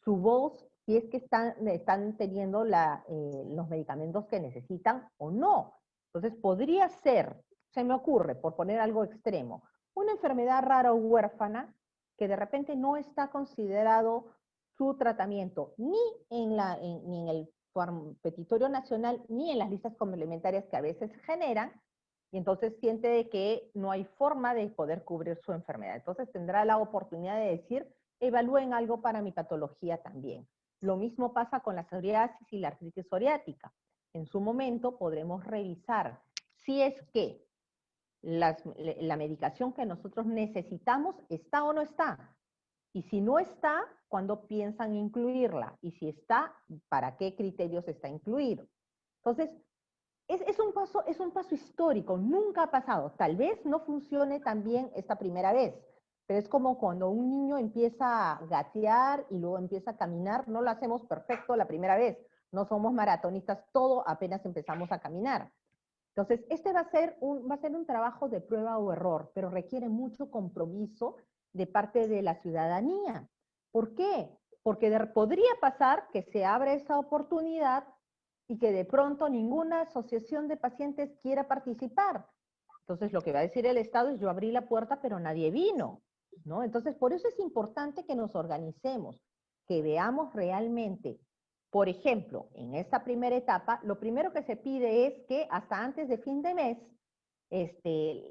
voz si es que están teniendo los medicamentos que necesitan o no. Entonces podría ser, se me ocurre, por poner algo extremo, una enfermedad rara o huérfana que de repente no está considerado su tratamiento ni en el petitorio nacional ni en las listas complementarias que a veces generan, y entonces siente de que no hay forma de poder cubrir su enfermedad. Entonces tendrá la oportunidad de decir, evalúen algo para mi patología también. Lo mismo pasa con la psoriasis y la artritis psoriática. En su momento podremos revisar si es que la medicación que nosotros necesitamos está o no está. Y si no está, ¿cuándo piensan incluirla? Y si está, ¿para qué criterios está incluido? Entonces, es un paso histórico, nunca ha pasado. Tal vez no funcione tan bien esta primera vez, pero es como cuando un niño empieza a gatear y luego empieza a caminar, no lo hacemos perfecto la primera vez, no somos maratonistas, todo apenas empezamos a caminar. Entonces, este va a ser un trabajo de prueba o error, pero requiere mucho compromiso de parte de la ciudadanía. ¿Por qué? Porque podría pasar que se abra esa oportunidad y que de pronto ninguna asociación de pacientes quiera participar. Entonces lo que va a decir el Estado es yo abrí la puerta pero nadie vino, ¿no? Entonces por eso es importante que nos organicemos, que veamos realmente, por ejemplo, en esta primera etapa, lo primero que se pide es que hasta antes de fin de mes,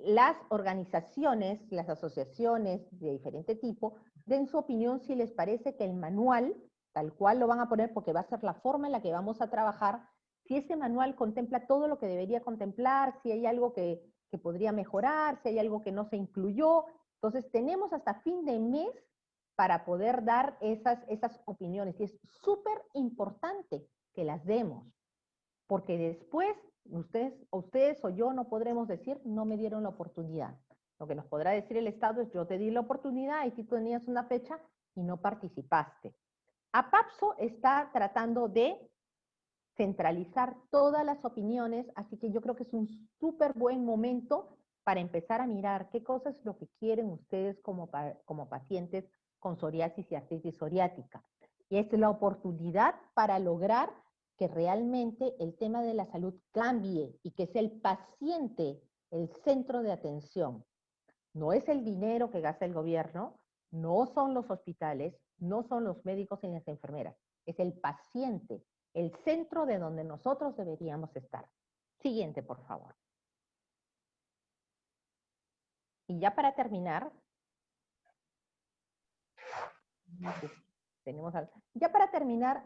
las organizaciones, las asociaciones de diferente tipo, den su opinión si les parece que el manual, tal cual lo van a poner porque va a ser la forma en la que vamos a trabajar, si ese manual contempla todo lo que debería contemplar, si hay algo que podría mejorar, si hay algo que no se incluyó. Entonces tenemos hasta fin de mes para poder dar esas opiniones. Y es súper importante que las demos, porque después ustedes o yo no podremos decir, no me dieron la oportunidad. Lo que nos podrá decir el Estado es, yo te di la oportunidad y tú tenías una fecha y no participaste. APAPSO está tratando de centralizar todas las opiniones, así que yo creo que es un súper buen momento para empezar a mirar qué cosas es lo que quieren ustedes como pacientes con psoriasis y artritis psoriática. Y es la oportunidad para lograr que realmente el tema de la salud cambie y que sea el paciente el centro de atención. No es el dinero que gasta el gobierno, no son los hospitales, no son los médicos y las enfermeras, es el paciente, el centro de donde nosotros deberíamos estar. Siguiente, por favor. Y ya para terminar,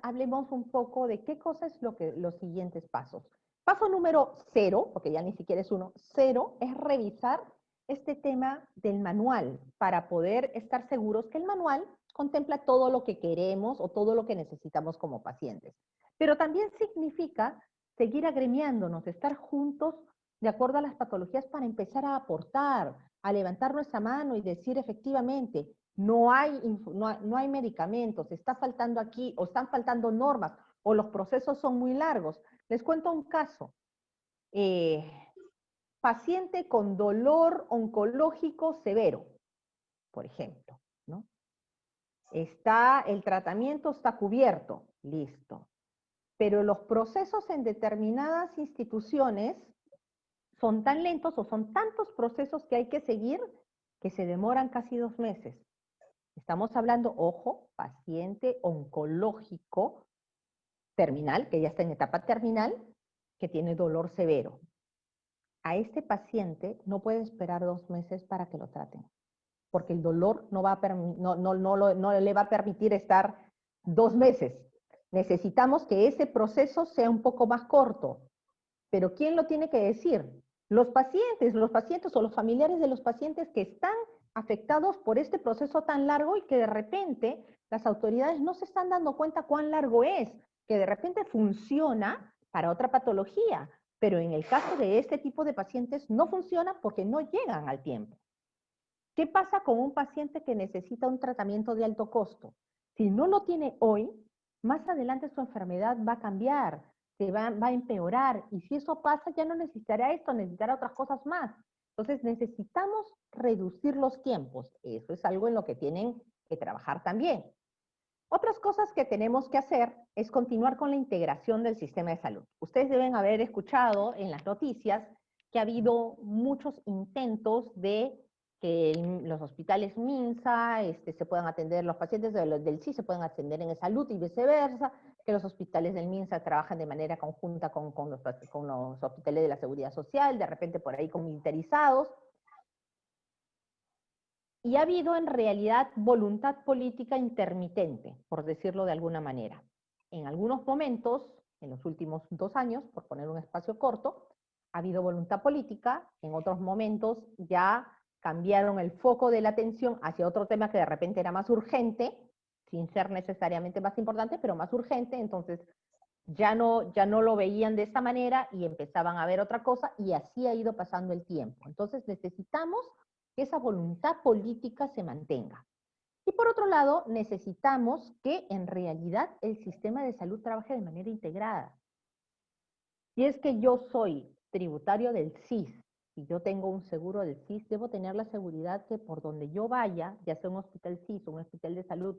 hablemos un poco de qué cosa es los siguientes pasos. Paso número 0, porque ya ni siquiera es 1, 0 es revisar este tema del manual para poder estar seguros que el manual contempla todo lo que queremos o todo lo que necesitamos como pacientes. Pero también significa seguir agremiándonos, estar juntos de acuerdo a las patologías para empezar a aportar, a levantar nuestra mano y decir efectivamente, no hay medicamentos, está faltando aquí, o están faltando normas, o los procesos son muy largos. Les cuento un caso. Paciente con dolor oncológico severo, por ejemplo, ¿no? El tratamiento está cubierto, listo. Pero los procesos en determinadas instituciones son tan lentos o son tantos procesos que hay que seguir que se demoran casi 2 meses. Estamos hablando, ojo, paciente oncológico terminal, que ya está en etapa terminal, que tiene dolor severo. A este paciente no puede esperar 2 meses para que lo traten, porque el dolor no le va a permitir estar 2 meses. Necesitamos que ese proceso sea un poco más corto. Pero ¿quién lo tiene que decir? Los pacientes o los familiares de los pacientes que están afectados por este proceso tan largo y que de repente las autoridades no se están dando cuenta cuán largo es, que de repente funciona para otra patología, pero en el caso de este tipo de pacientes no funciona porque no llegan al tiempo. ¿Qué pasa con un paciente que necesita un tratamiento de alto costo? Si no lo tiene hoy, más adelante su enfermedad va a cambiar, va a empeorar, y si eso pasa ya no necesitará esto, necesitará otras cosas más. Entonces necesitamos reducir los tiempos. Eso es algo en lo que tienen que trabajar también. Otras cosas que tenemos que hacer es continuar con la integración del sistema de salud. Ustedes deben haber escuchado en las noticias que ha habido muchos intentos de que los hospitales MINSA se puedan atender, los pacientes del CIS se puedan atender en salud y viceversa, que los hospitales del MINSA trabajan de manera conjunta con los hospitales de la Seguridad Social, de repente por ahí militarizados. Y ha habido en realidad voluntad política intermitente, por decirlo de alguna manera. En algunos momentos, en los últimos 2 años, por poner un espacio corto, ha habido voluntad política, en otros momentos ya cambiaron el foco de la atención hacia otro tema que de repente era más urgente, sin ser necesariamente más importante, pero más urgente, entonces ya no lo veían de esta manera y empezaban a ver otra cosa, y así ha ido pasando el tiempo. Entonces necesitamos que esa voluntad política se mantenga. Y por otro lado, necesitamos que en realidad el sistema de salud trabaje de manera integrada. Si es que yo soy tributario del CIS y yo tengo un seguro del CIS, debo tener la seguridad que por donde yo vaya, ya sea un hospital CIS, un hospital de salud,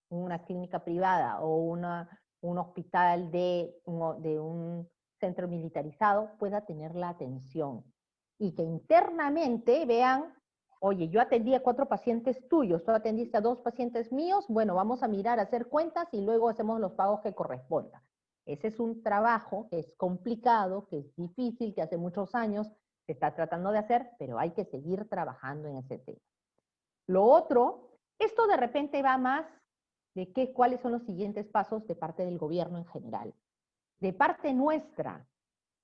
una clínica privada o un hospital de un centro militarizado, pueda tener la atención. Y que internamente vean, oye, yo atendí a 4 pacientes tuyos, tú atendiste a 2 pacientes míos, bueno, vamos a mirar, a hacer cuentas y luego hacemos los pagos que correspondan. Ese es un trabajo que es complicado, que es difícil, que hace muchos años se está tratando de hacer, pero hay que seguir trabajando en ese tema. Lo otro, esto de repente va más de cuáles son los siguientes pasos de parte del gobierno en general. De parte nuestra,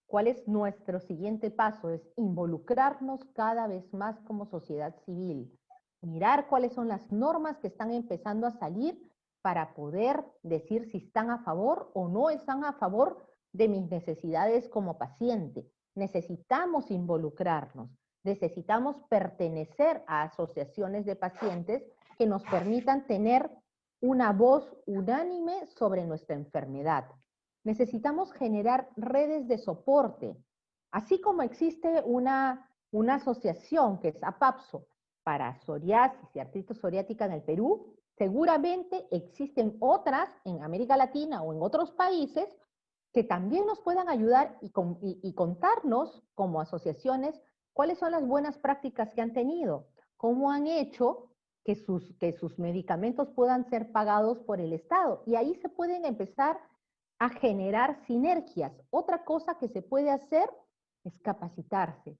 ¿cuál es nuestro siguiente paso? Es involucrarnos cada vez más como sociedad civil, mirar cuáles son las normas que están empezando a salir para poder decir si están a favor o no están a favor de mis necesidades como paciente. Necesitamos involucrarnos, necesitamos pertenecer a asociaciones de pacientes que nos permitan tener una voz unánime sobre nuestra enfermedad. Necesitamos generar redes de soporte, así como existe una asociación que es APAPSO para psoriasis y artritis psoriática en el Perú. Seguramente existen otras en América Latina o en otros países que también nos puedan ayudar y contarnos como asociaciones cuáles son las buenas prácticas que han tenido, cómo han hecho que sus medicamentos puedan ser pagados por el Estado. Y ahí se pueden empezar a generar sinergias. Otra cosa que se puede hacer es capacitarse.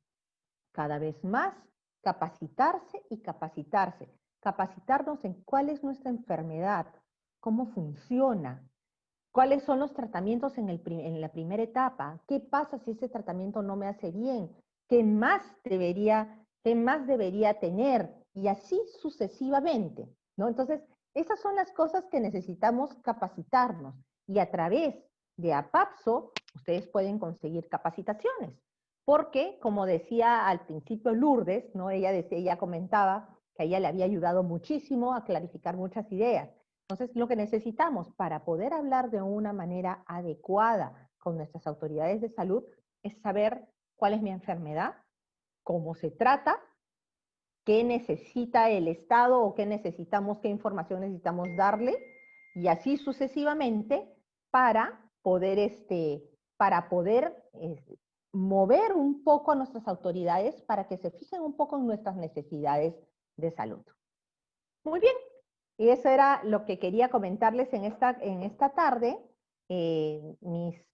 Cada vez más, capacitarse y capacitarse. Capacitarnos en cuál es nuestra enfermedad, cómo funciona, cuáles son los tratamientos en la primera etapa, qué pasa si ese tratamiento no me hace bien, qué más debería tener, y así sucesivamente, ¿no? Entonces, esas son las cosas que necesitamos capacitarnos, y a través de APAPSO ustedes pueden conseguir capacitaciones, porque, como decía al principio Lourdes, ¿no? Ella comentaba que a ella le había ayudado muchísimo a clarificar muchas ideas. Entonces, lo que necesitamos para poder hablar de una manera adecuada con nuestras autoridades de salud es saber cuál es mi enfermedad, cómo se trata, qué necesita el Estado o qué información necesitamos darle, y así sucesivamente para poder mover un poco a nuestras autoridades para que se fijen un poco en nuestras necesidades de salud. Muy bien. Y eso era lo que quería comentarles en esta tarde. Mis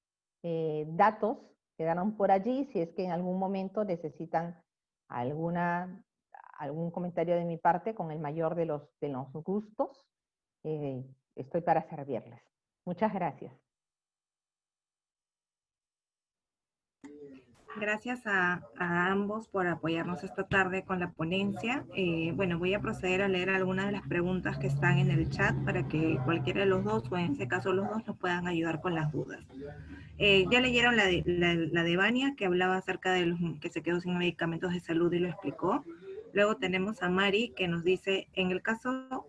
datos quedarán por allí si es que en algún momento necesitan algún comentario de mi parte. Con el mayor de los gustos. Estoy para servirles. Muchas gracias.
Gracias a ambos por apoyarnos esta tarde con la ponencia. Bueno, voy a proceder a leer algunas de las preguntas que están en el chat para que cualquiera de los dos, o en este caso los dos, nos puedan ayudar con las dudas. Ya leyeron la de Vania, que hablaba acerca de los que se quedó sin medicamentos de salud y lo explicó. Luego tenemos a Mari, que nos dice, en el caso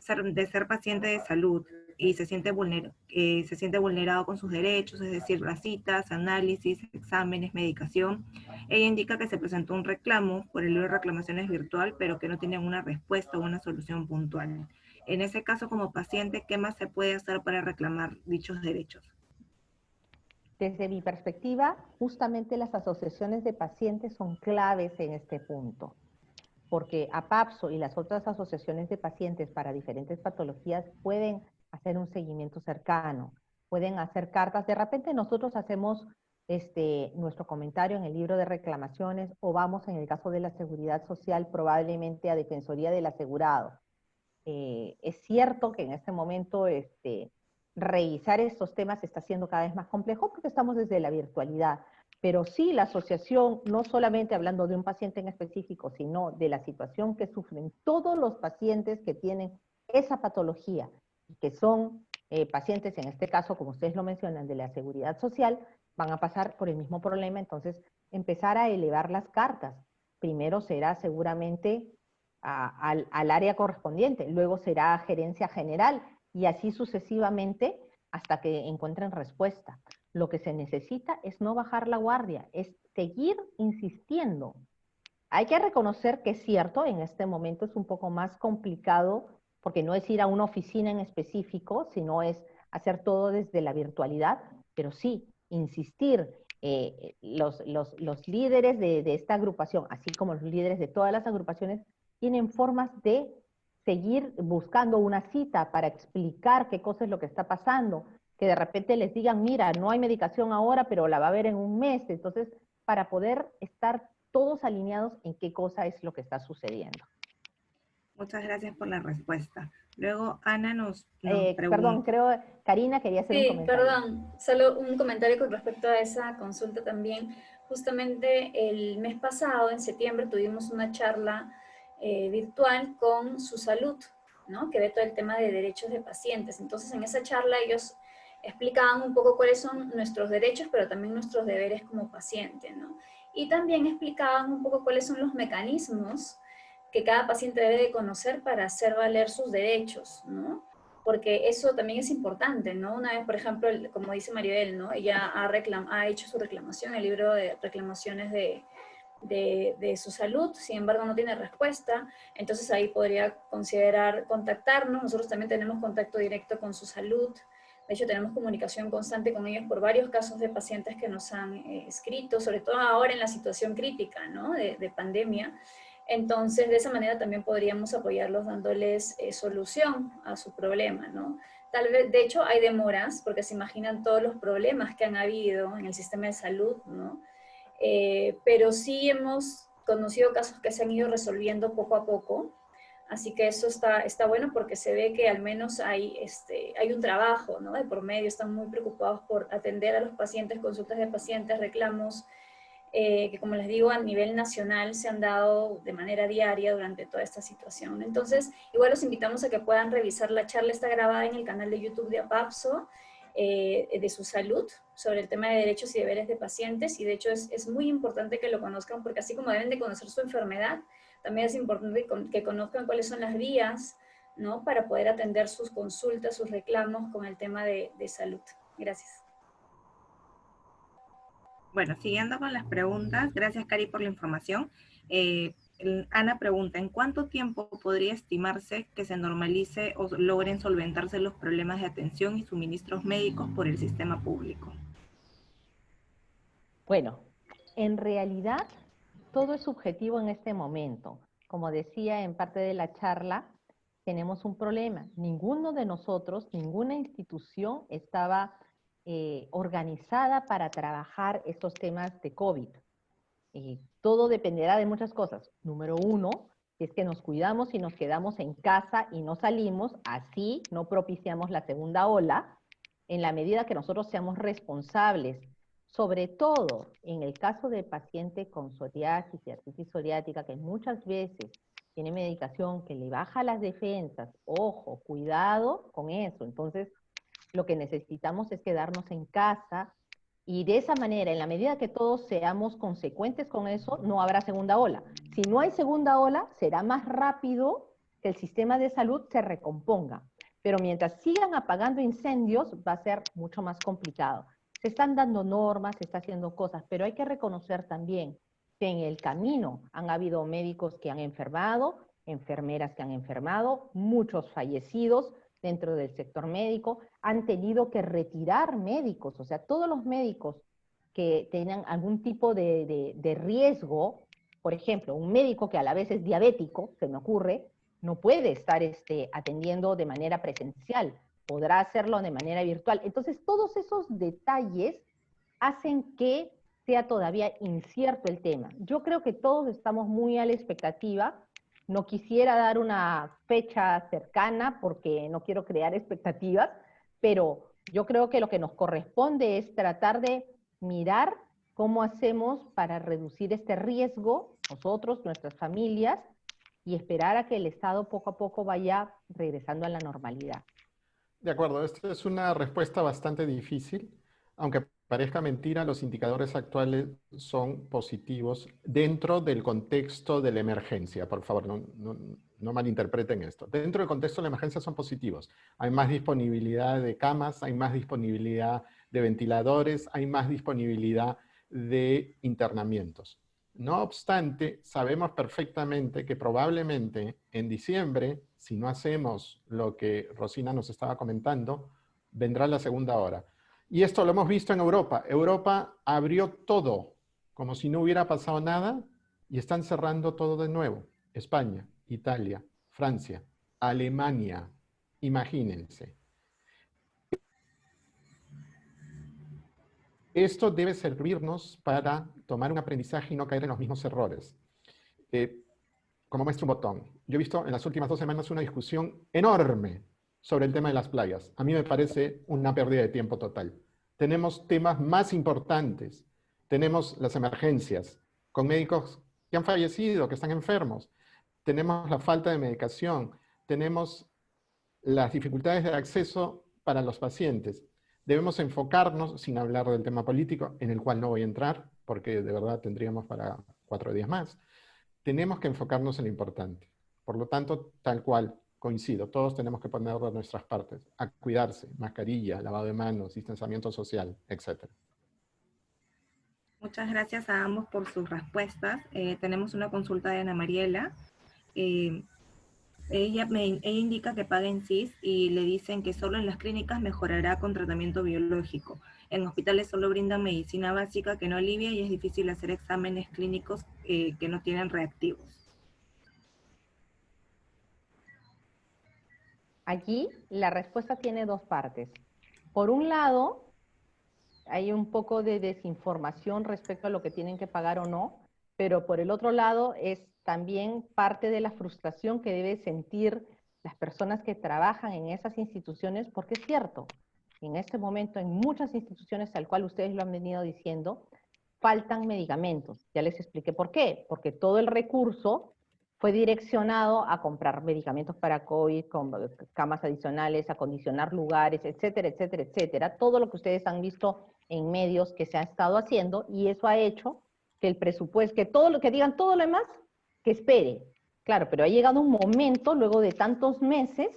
de ser paciente de salud y se siente vulnerado con sus derechos, es decir, las citas, análisis, exámenes, medicación. Ella indica que se presentó un reclamo por el libro de reclamaciones virtual, pero que no tienen una respuesta o una solución puntual. En ese caso, como paciente, ¿qué más se puede hacer para reclamar dichos derechos?
Desde mi perspectiva, justamente las asociaciones de pacientes son claves en este punto, porque APAPSO y las otras asociaciones de pacientes para diferentes patologías pueden hacer un seguimiento cercano, pueden hacer cartas. De repente nosotros hacemos nuestro comentario en el libro de reclamaciones, o vamos, en el caso de la seguridad social, probablemente a Defensoría del Asegurado. Es cierto que en este momento revisar estos temas está siendo cada vez más complejo porque estamos desde la virtualidad. Pero sí, la asociación, no solamente hablando de un paciente en específico, sino de la situación que sufren todos los pacientes que tienen esa patología, que son pacientes, en este caso, como ustedes lo mencionan, de la seguridad social, van a pasar por el mismo problema. Entonces, empezar a elevar las cartas. Primero será seguramente al área correspondiente, luego será a gerencia general, y así sucesivamente hasta que encuentren respuesta. Lo que se necesita es no bajar la guardia, es seguir insistiendo. Hay que reconocer que es cierto, en este momento es un poco más complicado, porque no es ir a una oficina en específico, sino es hacer todo desde la virtualidad, pero sí, insistir. Los líderes de esta agrupación, así como los líderes de todas las agrupaciones, tienen formas de seguir buscando una cita para explicar qué cosa es lo que está pasando, que de repente les digan, mira, no hay medicación ahora, pero la va a haber en un mes. Entonces, para poder estar todos alineados en qué cosa es lo que está sucediendo.
Muchas gracias por la respuesta. Luego Ana nos pregunta.
Perdón, creo, Karina quería hacer un comentario.
Perdón, solo un comentario con respecto a esa consulta también. Justamente el mes pasado, en septiembre, tuvimos una charla virtual con Su Salud, ¿no? Que ve todo el tema de derechos de pacientes. Entonces, en esa charla ellos explicaban un poco cuáles son nuestros derechos, pero también nuestros deberes como paciente, ¿no? Y también explicaban un poco cuáles son los mecanismos que cada paciente debe de conocer para hacer valer sus derechos, ¿no? Porque eso también es importante, ¿no? Una vez, por ejemplo, como dice Maribel, ¿no? Ella ha hecho su reclamación, el libro de reclamaciones de Su Salud, sin embargo no tiene respuesta, entonces ahí podría considerar contactarnos. Nosotros también tenemos contacto directo con Su Salud, de hecho tenemos comunicación constante con ellos por varios casos de pacientes que nos han escrito, sobre todo ahora en la situación crítica, ¿no? de pandemia. Entonces, de esa manera también podríamos apoyarlos dándoles solución a su problema, ¿no? Tal vez, de hecho, hay demoras, porque se imaginan todos los problemas que han habido en el sistema de salud, ¿no? Pero sí hemos conocido casos que se han ido resolviendo poco a poco, así que eso está bueno porque se ve que al menos hay un trabajo, ¿no? De por medio, están muy preocupados por atender a los pacientes, consultas de pacientes, reclamos, que como les digo, a nivel nacional se han dado de manera diaria durante toda esta situación. Entonces, igual los invitamos a que puedan revisar la charla, está grabada en el canal de YouTube de APAPSO, de Su Salud, sobre el tema de derechos y deberes de pacientes, y de hecho es muy importante que lo conozcan, porque así como deben de conocer su enfermedad, también es importante que conozcan cuáles son las vías, ¿no? Para poder atender sus consultas, sus reclamos con el tema de salud. Gracias.
Bueno, siguiendo con las preguntas, gracias Cari por la información. Ana pregunta, ¿en cuánto tiempo podría estimarse que se normalice o logren solventarse los problemas de atención y suministros médicos por el sistema público?
Bueno, en realidad todo es subjetivo en este momento. Como decía en parte de la charla, tenemos un problema. Ninguno de nosotros, ninguna institución estaba organizada para trabajar estos temas de COVID. Todo dependerá de muchas cosas. Número uno, si es que nos cuidamos y nos quedamos en casa y no salimos, así no propiciamos la segunda ola, en la medida que nosotros seamos responsables, sobre todo en el caso del paciente con psoriasis y artritis psoriática, que muchas veces tiene medicación que le baja las defensas. Ojo, cuidado con eso. Entonces, lo que necesitamos es quedarnos en casa, y de esa manera, en la medida que todos seamos consecuentes con eso, no habrá segunda ola. Si no hay segunda ola, será más rápido que el sistema de salud se recomponga. Pero mientras sigan apagando incendios, va a ser mucho más complicado. Se están dando normas, se están haciendo cosas, pero hay que reconocer también que en el camino han habido médicos que han enfermado, enfermeras que han enfermado, muchos fallecidos dentro del sector médico, han tenido que retirar médicos, o sea, todos los médicos que tengan algún tipo de riesgo, por ejemplo, un médico que a la vez es diabético, se me ocurre, no puede estar atendiendo de manera presencial, podrá hacerlo de manera virtual. Entonces, todos esos detalles hacen que sea todavía incierto el tema. Yo creo que todos estamos muy a la expectativa. No quisiera dar una fecha cercana porque no quiero crear expectativas, pero yo creo que lo que nos corresponde es tratar de mirar cómo hacemos para reducir este riesgo, nosotros, nuestras familias, y esperar a que el Estado poco a poco vaya regresando a la normalidad.
De acuerdo, esta es una respuesta bastante difícil, aunque parezca mentira, los indicadores actuales son positivos dentro del contexto de la emergencia. Por favor, no malinterpreten esto. Dentro del contexto de la emergencia son positivos. Hay más disponibilidad de camas, hay más disponibilidad de ventiladores, hay más disponibilidad de internamientos. No obstante, sabemos perfectamente que probablemente en diciembre, si no hacemos lo que Rosina nos estaba comentando, vendrá la segunda ola. Y esto lo hemos visto en Europa. Europa abrió todo como si no hubiera pasado nada y están cerrando todo de nuevo. España, Italia, Francia, Alemania. Imagínense. Esto debe servirnos para tomar un aprendizaje y no caer en los mismos errores. Como muestra un botón. Yo he visto en las últimas 2 semanas una discusión enorme sobre el tema de las playas. A mí me parece una pérdida de tiempo total. Tenemos temas más importantes. Tenemos las emergencias, con médicos que han fallecido, que están enfermos. Tenemos la falta de medicación. Tenemos las dificultades de acceso para los pacientes. Debemos enfocarnos, sin hablar del tema político, en el cual no voy a entrar, porque de verdad tendríamos para 4 días más. Tenemos que enfocarnos en lo importante. Por lo tanto, tal cual, coincido, todos tenemos que poner de nuestras partes, a cuidarse, mascarilla, lavado de manos, distanciamiento social, etc.
Muchas gracias a ambos por sus respuestas. Tenemos una consulta de Ana Mariela. Ella indica que paga en CIS y le dicen que solo en las clínicas mejorará con tratamiento biológico. En hospitales solo brindan medicina básica que no alivia y es difícil hacer exámenes clínicos que no tienen reactivos.
Aquí la respuesta tiene dos partes. Por un lado, hay un poco de desinformación respecto a lo que tienen que pagar o no, pero por el otro lado es también parte de la frustración que deben sentir las personas que trabajan en esas instituciones, porque es cierto, en este momento en muchas instituciones, al cual ustedes lo han venido diciendo, faltan medicamentos. Ya les expliqué por qué, porque todo el recurso fue direccionado a comprar medicamentos para COVID, con camas adicionales, acondicionar lugares, etcétera, etcétera, etcétera. Todo lo que ustedes han visto en medios que se ha estado haciendo, y eso ha hecho que el presupuesto, que todo lo que digan, todo lo demás, que espere. Claro, pero ha llegado un momento, luego de tantos meses,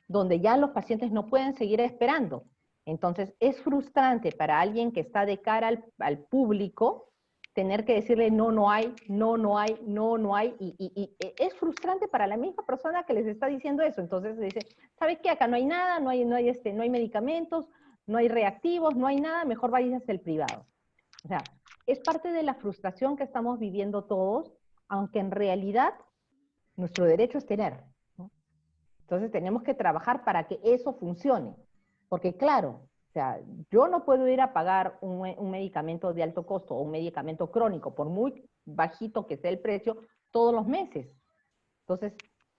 donde ya los pacientes no pueden seguir esperando. Entonces, es frustrante para alguien que está de cara al público tener que decirle no, no hay, no, no hay, no, no hay, y es frustrante para la misma persona que les está diciendo eso. Entonces dice, ¿sabe qué? Acá no hay nada, no hay medicamentos, no hay reactivos, no hay nada, mejor váyanse al privado. O sea, es parte de la frustración que estamos viviendo todos, aunque en realidad nuestro derecho es tener, ¿no? Entonces tenemos que trabajar para que eso funcione. Porque claro, sea, yo no puedo ir a pagar un medicamento de alto costo o un medicamento crónico, por muy bajito que sea el precio, todos los meses. Entonces,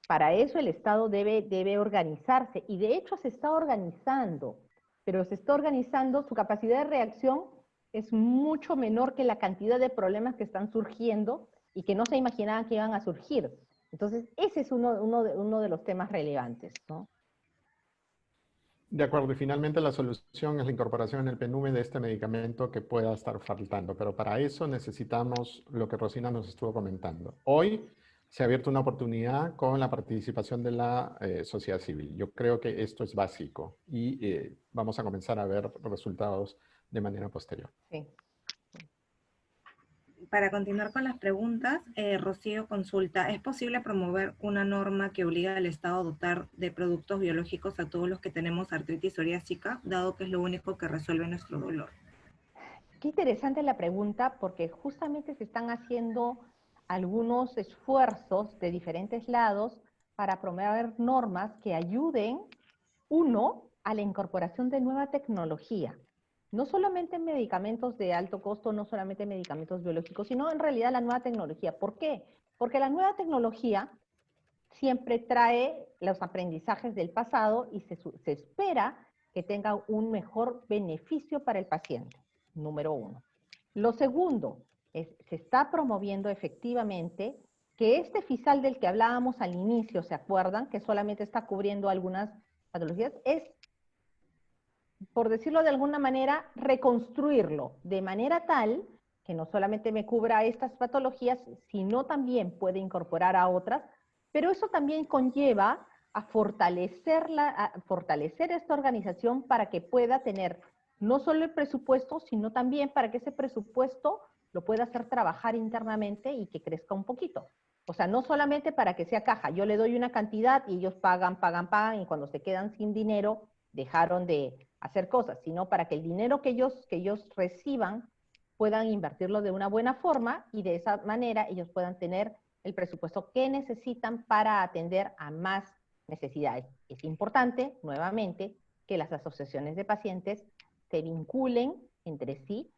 para eso el Estado debe organizarse, y de hecho se está organizando, pero se está organizando, su capacidad de reacción es mucho menor que la cantidad de problemas que están surgiendo y que no se imaginaban que iban a surgir. Entonces, ese es uno de los temas relevantes, ¿no?
De acuerdo, y finalmente la solución es la incorporación en el PNUME de este medicamento que pueda estar faltando, pero para eso necesitamos lo que Rosina nos estuvo comentando. Hoy se ha abierto una oportunidad con la participación de la sociedad civil. Yo creo que esto es básico y vamos a comenzar a ver resultados de manera posterior.
Sí.
Para continuar con las preguntas, Rocío consulta, ¿es posible promover una norma que obliga al Estado a dotar de productos biológicos a todos los que tenemos artritis psoriásica, dado que es lo único que resuelve nuestro dolor?
Qué interesante la pregunta, porque justamente se están haciendo algunos esfuerzos de diferentes lados para promover normas que ayuden, uno, a la incorporación de nueva tecnología. No solamente medicamentos de alto costo, no solamente medicamentos biológicos, sino en realidad la nueva tecnología. ¿Por qué? Porque la nueva tecnología siempre trae los aprendizajes del pasado y se espera que tenga un mejor beneficio para el paciente, número uno. Lo segundo, se está promoviendo efectivamente que este FISAL del que hablábamos al inicio, ¿se acuerdan? Que solamente está cubriendo algunas patologías, es, por decirlo de alguna manera, reconstruirlo de manera tal que no solamente me cubra estas patologías, sino también puede incorporar a otras, pero eso también conlleva a fortalecer esta organización para que pueda tener no solo el presupuesto, sino también para que ese presupuesto lo pueda hacer trabajar internamente y que crezca un poquito. O sea, no solamente para que sea caja, yo le doy una cantidad y ellos pagan, y cuando se quedan sin dinero, dejaron de hacer cosas, sino para que el dinero que ellos reciban puedan invertirlo de una buena forma y de esa manera ellos puedan tener el presupuesto que necesitan para atender a más necesidades. Es importante, nuevamente, que las asociaciones de pacientes se vinculen entre sí.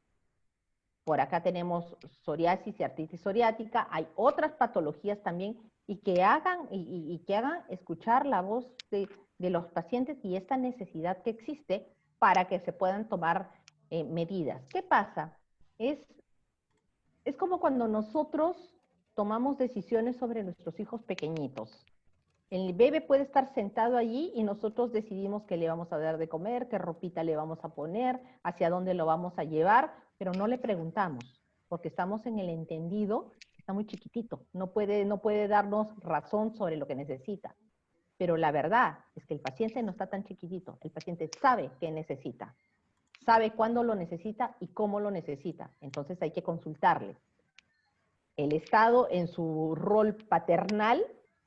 Por acá tenemos psoriasis y artritis psoriática, hay otras patologías también, y que hagan escuchar la voz de los pacientes y esta necesidad que existe para que se puedan tomar medidas. ¿Qué pasa? Es como cuando nosotros tomamos decisiones sobre nuestros hijos pequeñitos. El bebé puede estar sentado allí y nosotros decidimos qué le vamos a dar de comer, qué ropita le vamos a poner, hacia dónde lo vamos a llevar, pero no le preguntamos, porque estamos en el entendido, está muy chiquitito, no puede darnos razón sobre lo que necesita. Pero la verdad es que el paciente no está tan chiquitito, el paciente sabe qué necesita, sabe cuándo lo necesita y cómo lo necesita, entonces hay que consultarle. El Estado, en su rol paternal,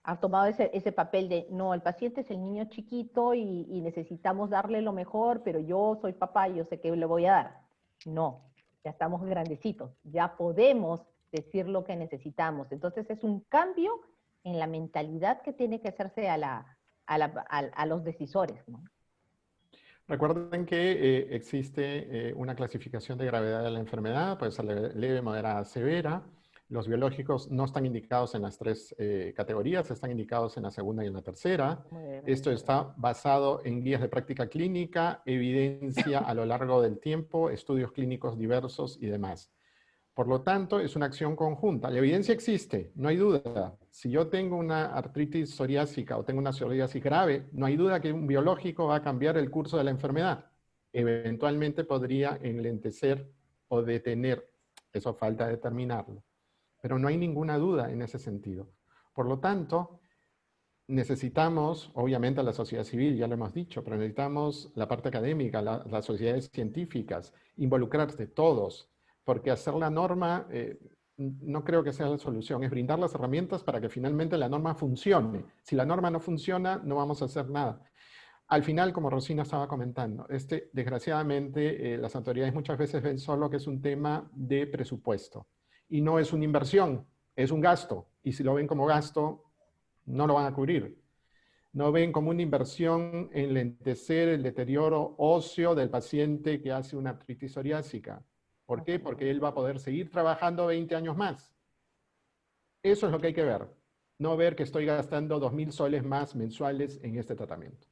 ha tomado ese papel de, no, el paciente es el niño chiquito y necesitamos darle lo mejor, pero yo soy papá y yo sé qué le voy a dar. No, ya estamos grandecitos, ya podemos decir lo que necesitamos. Entonces es un cambio en la mentalidad que tiene que hacerse a los decisores, ¿no?
Recuerden que existe una clasificación de gravedad de la enfermedad, puede ser leve, moderada, severa. Los biológicos no están indicados en las tres categorías, están indicados en la segunda y en la tercera. Esto está basado en guías de práctica clínica, evidencia a lo largo del tiempo, estudios clínicos diversos y demás. Por lo tanto, es una acción conjunta. La evidencia existe, no hay duda. Si yo tengo una artritis psoriásica o tengo una psoriasis grave, no hay duda que un biológico va a cambiar el curso de la enfermedad. Eventualmente podría enlentecer o detener. Eso falta determinarlo. Pero no hay ninguna duda en ese sentido. Por lo tanto, necesitamos, obviamente, a la sociedad civil, ya lo hemos dicho, pero necesitamos la parte académica, las sociedades científicas, involucrarse todos, porque hacer la norma no creo que sea la solución, es brindar las herramientas para que finalmente la norma funcione. Si la norma no funciona, no vamos a hacer nada. Al final, como Rosina estaba comentando, desgraciadamente las autoridades muchas veces ven solo que es un tema de presupuesto. Y no es una inversión, es un gasto. Y si lo ven como gasto, no lo van a cubrir. no ven como una inversión en lentecer el deterioro óseo del paciente que hace una artritis psoriásica. ¿Por qué? Porque él va a poder seguir trabajando 20 años más. Eso es lo que hay que ver. No ver que estoy gastando 2.000 soles más mensuales en este tratamiento.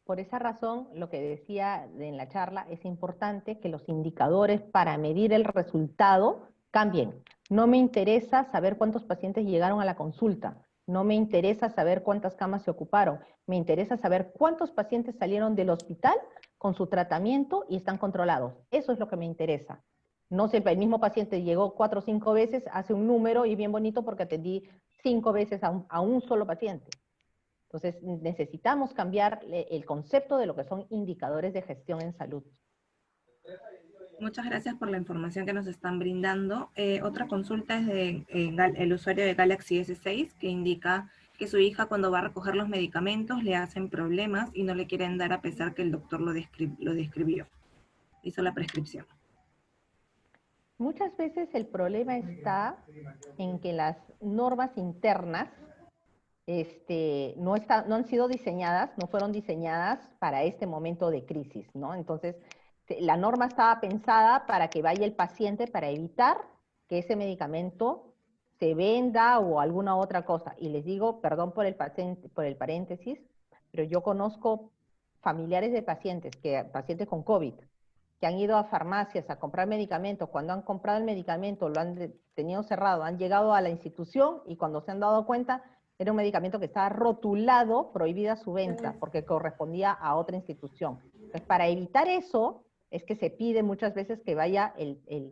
Por esa razón, lo que decía en la charla, es importante que los indicadores para medir el resultado cambien. No me interesa saber cuántos pacientes llegaron a la consulta, no me interesa saber cuántas camas se ocuparon, me interesa saber cuántos pacientes salieron del hospital con su tratamiento y están controlados. Eso es lo que me interesa. No siempre el mismo paciente llegó 4 o 5 veces, hace un número y bien bonito porque atendí 5 veces a un solo paciente. Entonces, necesitamos cambiar el concepto de lo que son indicadores de gestión en salud.
Muchas gracias por la información que nos están brindando. Otra consulta es del usuario de Galaxy S6, que indica que su hija cuando va a recoger los medicamentos le hacen problemas y no le quieren dar a pesar que el doctor lo describió, hizo la prescripción.
Muchas veces el problema está en que las normas internas no han sido diseñadas, no fueron diseñadas para este momento de crisis, ¿no? Entonces, la norma estaba pensada para que vaya el paciente para evitar que ese medicamento se venda o alguna otra cosa. Y les digo, perdón por el paréntesis, pero yo conozco familiares de pacientes con COVID, que han ido a farmacias a comprar medicamentos, cuando han comprado el medicamento, lo han tenido cerrado, han llegado a la institución y cuando se han dado cuenta, era un medicamento que estaba rotulado, prohibida su venta, porque correspondía a otra institución. Entonces, para evitar eso, es que se pide muchas veces que vaya el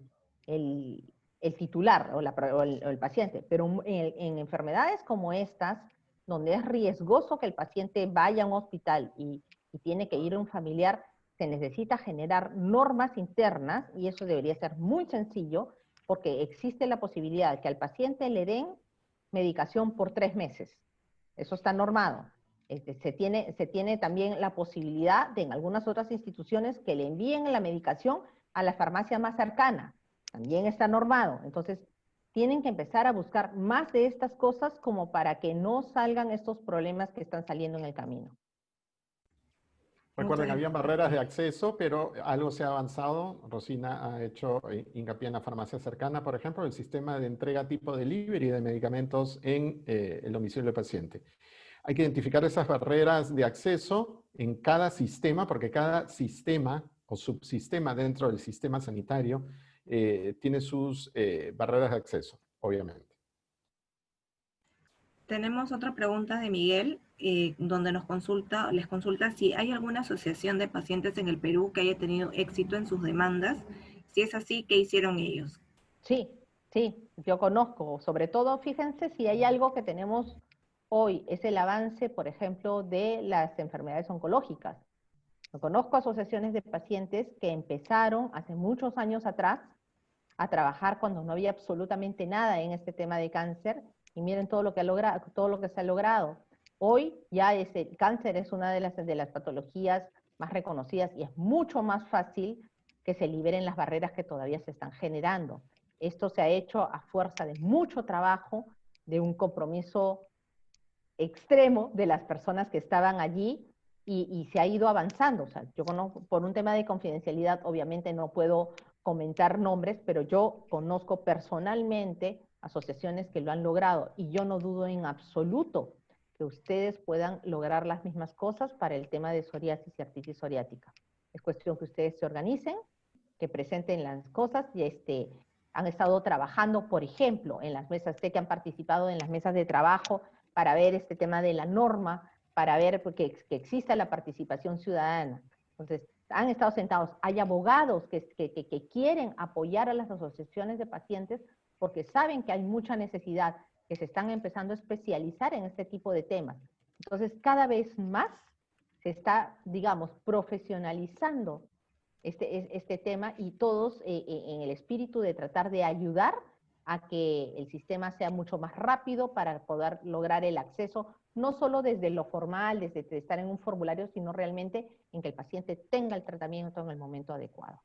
titular o el paciente. Pero en enfermedades como estas, donde es riesgoso que el paciente vaya a un hospital y tiene que ir a un familiar, se necesita generar normas internas, y eso debería ser muy sencillo, porque existe la posibilidad de que al paciente le den medicación por 3 meses. Eso está normado. Se tiene también la posibilidad de en algunas otras instituciones que le envíen la medicación a la farmacia más cercana. También está normado. Entonces, tienen que empezar a buscar más de estas cosas como para que no salgan estos problemas que están saliendo en el camino.
Recuerden, habían barreras de acceso, pero algo se ha avanzado. Rosina ha hecho hincapié en la farmacia cercana, por ejemplo, el sistema de entrega tipo delivery de medicamentos en el domicilio del paciente. Hay que identificar esas barreras de acceso en cada sistema, porque cada sistema o subsistema dentro del sistema sanitario tiene sus barreras de acceso, obviamente.
Tenemos otra pregunta de Miguel, donde les consulta si hay alguna asociación de pacientes en el Perú que haya tenido éxito en sus demandas. Si es así, ¿qué hicieron ellos?
Sí, yo conozco. Sobre todo, fíjense, si hay algo que tenemos hoy, es el avance, por ejemplo, de las enfermedades oncológicas. Yo conozco asociaciones de pacientes que empezaron hace muchos años atrás a trabajar cuando no había absolutamente nada en este tema de cáncer, y miren todo lo que se ha logrado. Hoy ya el cáncer es una de las patologías más reconocidas y es mucho más fácil que se liberen las barreras que todavía se están generando. Esto se ha hecho a fuerza de mucho trabajo, de un compromiso extremo de las personas que estaban allí, y se ha ido avanzando. O sea, yo conozco, por un tema de confidencialidad, obviamente no puedo comentar nombres, pero yo conozco personalmente asociaciones que lo han logrado, y yo no dudo en absoluto que ustedes puedan lograr las mismas cosas para el tema de psoriasis y artritis psoriática. Es cuestión que ustedes se organicen, que presenten las cosas, y han estado trabajando, por ejemplo, en las mesas, sé que han participado en las mesas de trabajo para ver este tema de la norma, para ver que exista la participación ciudadana. Entonces, han estado sentados. Hay abogados que quieren apoyar a las asociaciones de pacientes porque saben que hay mucha necesidad, que se están empezando a especializar en este tipo de temas. Entonces, cada vez más se está, digamos, profesionalizando este tema, y todos en el espíritu de tratar de ayudar a que el sistema sea mucho más rápido para poder lograr el acceso, no solo desde lo formal, desde estar en un formulario, sino realmente en que el paciente tenga el tratamiento en el momento adecuado.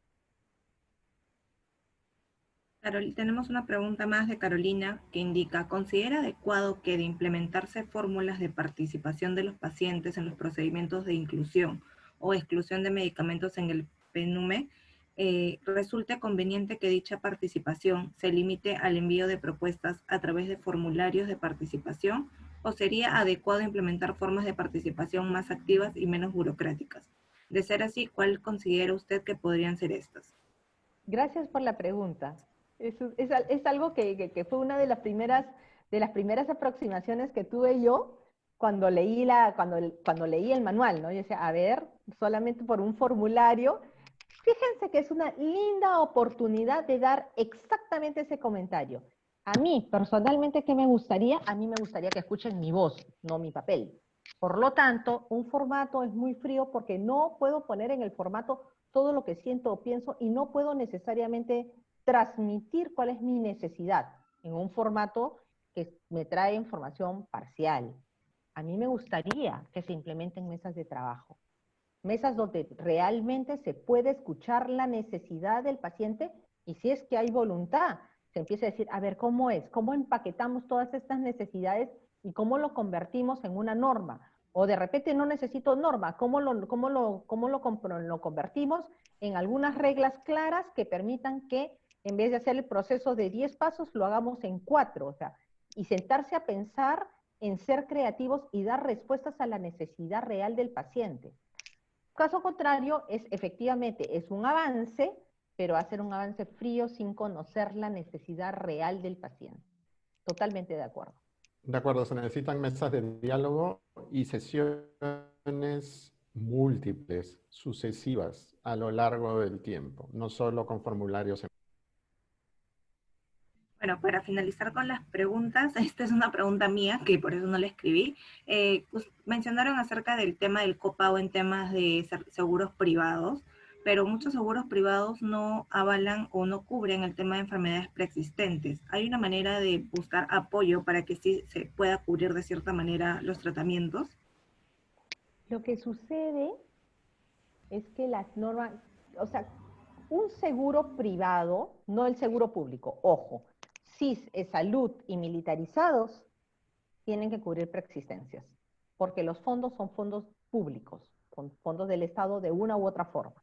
Tenemos una pregunta más de Carolina que indica, ¿considera adecuado que de implementarse fórmulas de participación de los pacientes en los procedimientos de inclusión o exclusión de medicamentos en el PNUME, resulte conveniente que dicha participación se limite al envío de propuestas a través de formularios de participación, o sería adecuado implementar formas de participación más activas y menos burocráticas? De ser así, ¿cuál considera usted que podrían ser estas?
Gracias por la pregunta. Es algo que fue una de las primeras aproximaciones que tuve yo cuando leí, cuando leí el manual, ¿no? Yo decía, a ver, solamente por un formulario. Fíjense que es una linda oportunidad de dar exactamente ese comentario. A mí, personalmente, ¿qué me gustaría? A mí me gustaría que escuchen mi voz, no mi papel. Por lo tanto, un formato es muy frío porque no puedo poner en el formato todo lo que siento o pienso y no puedo necesariamente transmitir cuál es mi necesidad en un formato que me trae información parcial. A mí me gustaría que se implementen mesas de trabajo. Mesas donde realmente se puede escuchar la necesidad del paciente y si es que hay voluntad, se empieza a decir, a ver, ¿cómo es? ¿Cómo empaquetamos todas estas necesidades y cómo lo convertimos en una norma? O de repente no necesito norma, ¿cómo lo convertimos en algunas reglas claras que permitan que en vez de hacer el proceso de 10 pasos, lo hagamos en 4? O sea, y sentarse a pensar en ser creativos y dar respuestas a la necesidad real del paciente. Caso contrario, efectivamente, es un avance, pero va a ser un avance frío sin conocer la necesidad real del paciente. Totalmente de acuerdo.
De acuerdo, se necesitan mesas de diálogo y sesiones múltiples, sucesivas, a lo largo del tiempo, no solo con formularios.
Bueno, para finalizar con las preguntas, esta es una pregunta mía, que por eso no la escribí. Mencionaron acerca del tema del copago en temas de seguros privados, pero muchos seguros privados no avalan o no cubren el tema de enfermedades preexistentes. ¿Hay una manera de buscar apoyo para que sí se pueda cubrir de cierta manera los tratamientos?
Lo que sucede es que las normas, o sea, un seguro privado, no el seguro público, ojo, CIS, salud y militarizados tienen que cubrir preexistencias, porque los fondos son fondos públicos, son fondos del Estado de una u otra forma.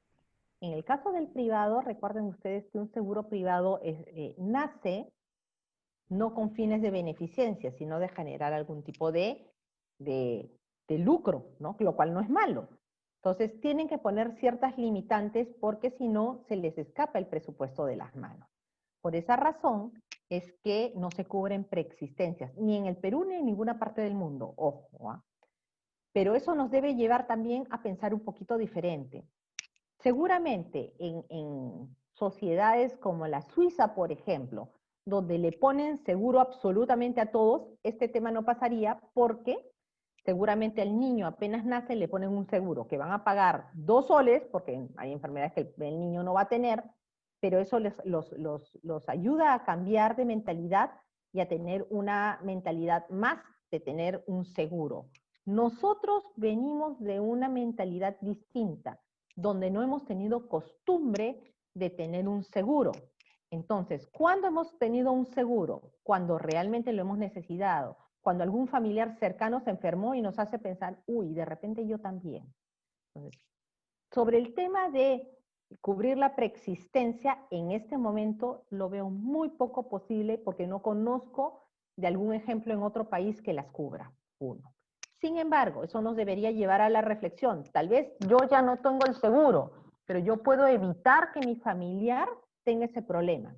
En el caso del privado, recuerden ustedes que un seguro privado nace no con fines de beneficencia, sino de generar algún tipo de lucro, ¿no? Lo cual no es malo. Entonces, tienen que poner ciertas limitantes porque si no, se les escapa el presupuesto de las manos. Por esa razón es que no se cubren preexistencias, ni en el Perú ni en ninguna parte del mundo, ojo. Pero eso nos debe llevar también a pensar un poquito diferente. Seguramente en sociedades como la Suiza, por ejemplo, donde le ponen seguro absolutamente a todos, este tema no pasaría porque seguramente al niño apenas nace le ponen un seguro que van a pagar 2 soles, porque hay enfermedades que el niño no va a tener, pero eso los ayuda a cambiar de mentalidad y a tener una mentalidad más de tener un seguro. Nosotros venimos de una mentalidad distinta, donde no hemos tenido costumbre de tener un seguro. Entonces, ¿cuándo hemos tenido un seguro? Cuando realmente lo hemos necesitado, cuando algún familiar cercano se enfermó y nos hace pensar, uy, de repente yo también. Entonces, sobre el tema de cubrir la preexistencia, en este momento lo veo muy poco posible porque no conozco de algún ejemplo en otro país que las cubra. Uno. Sin embargo, eso nos debería llevar a la reflexión. Tal vez yo ya no tengo el seguro, pero yo puedo evitar que mi familiar tenga ese problema.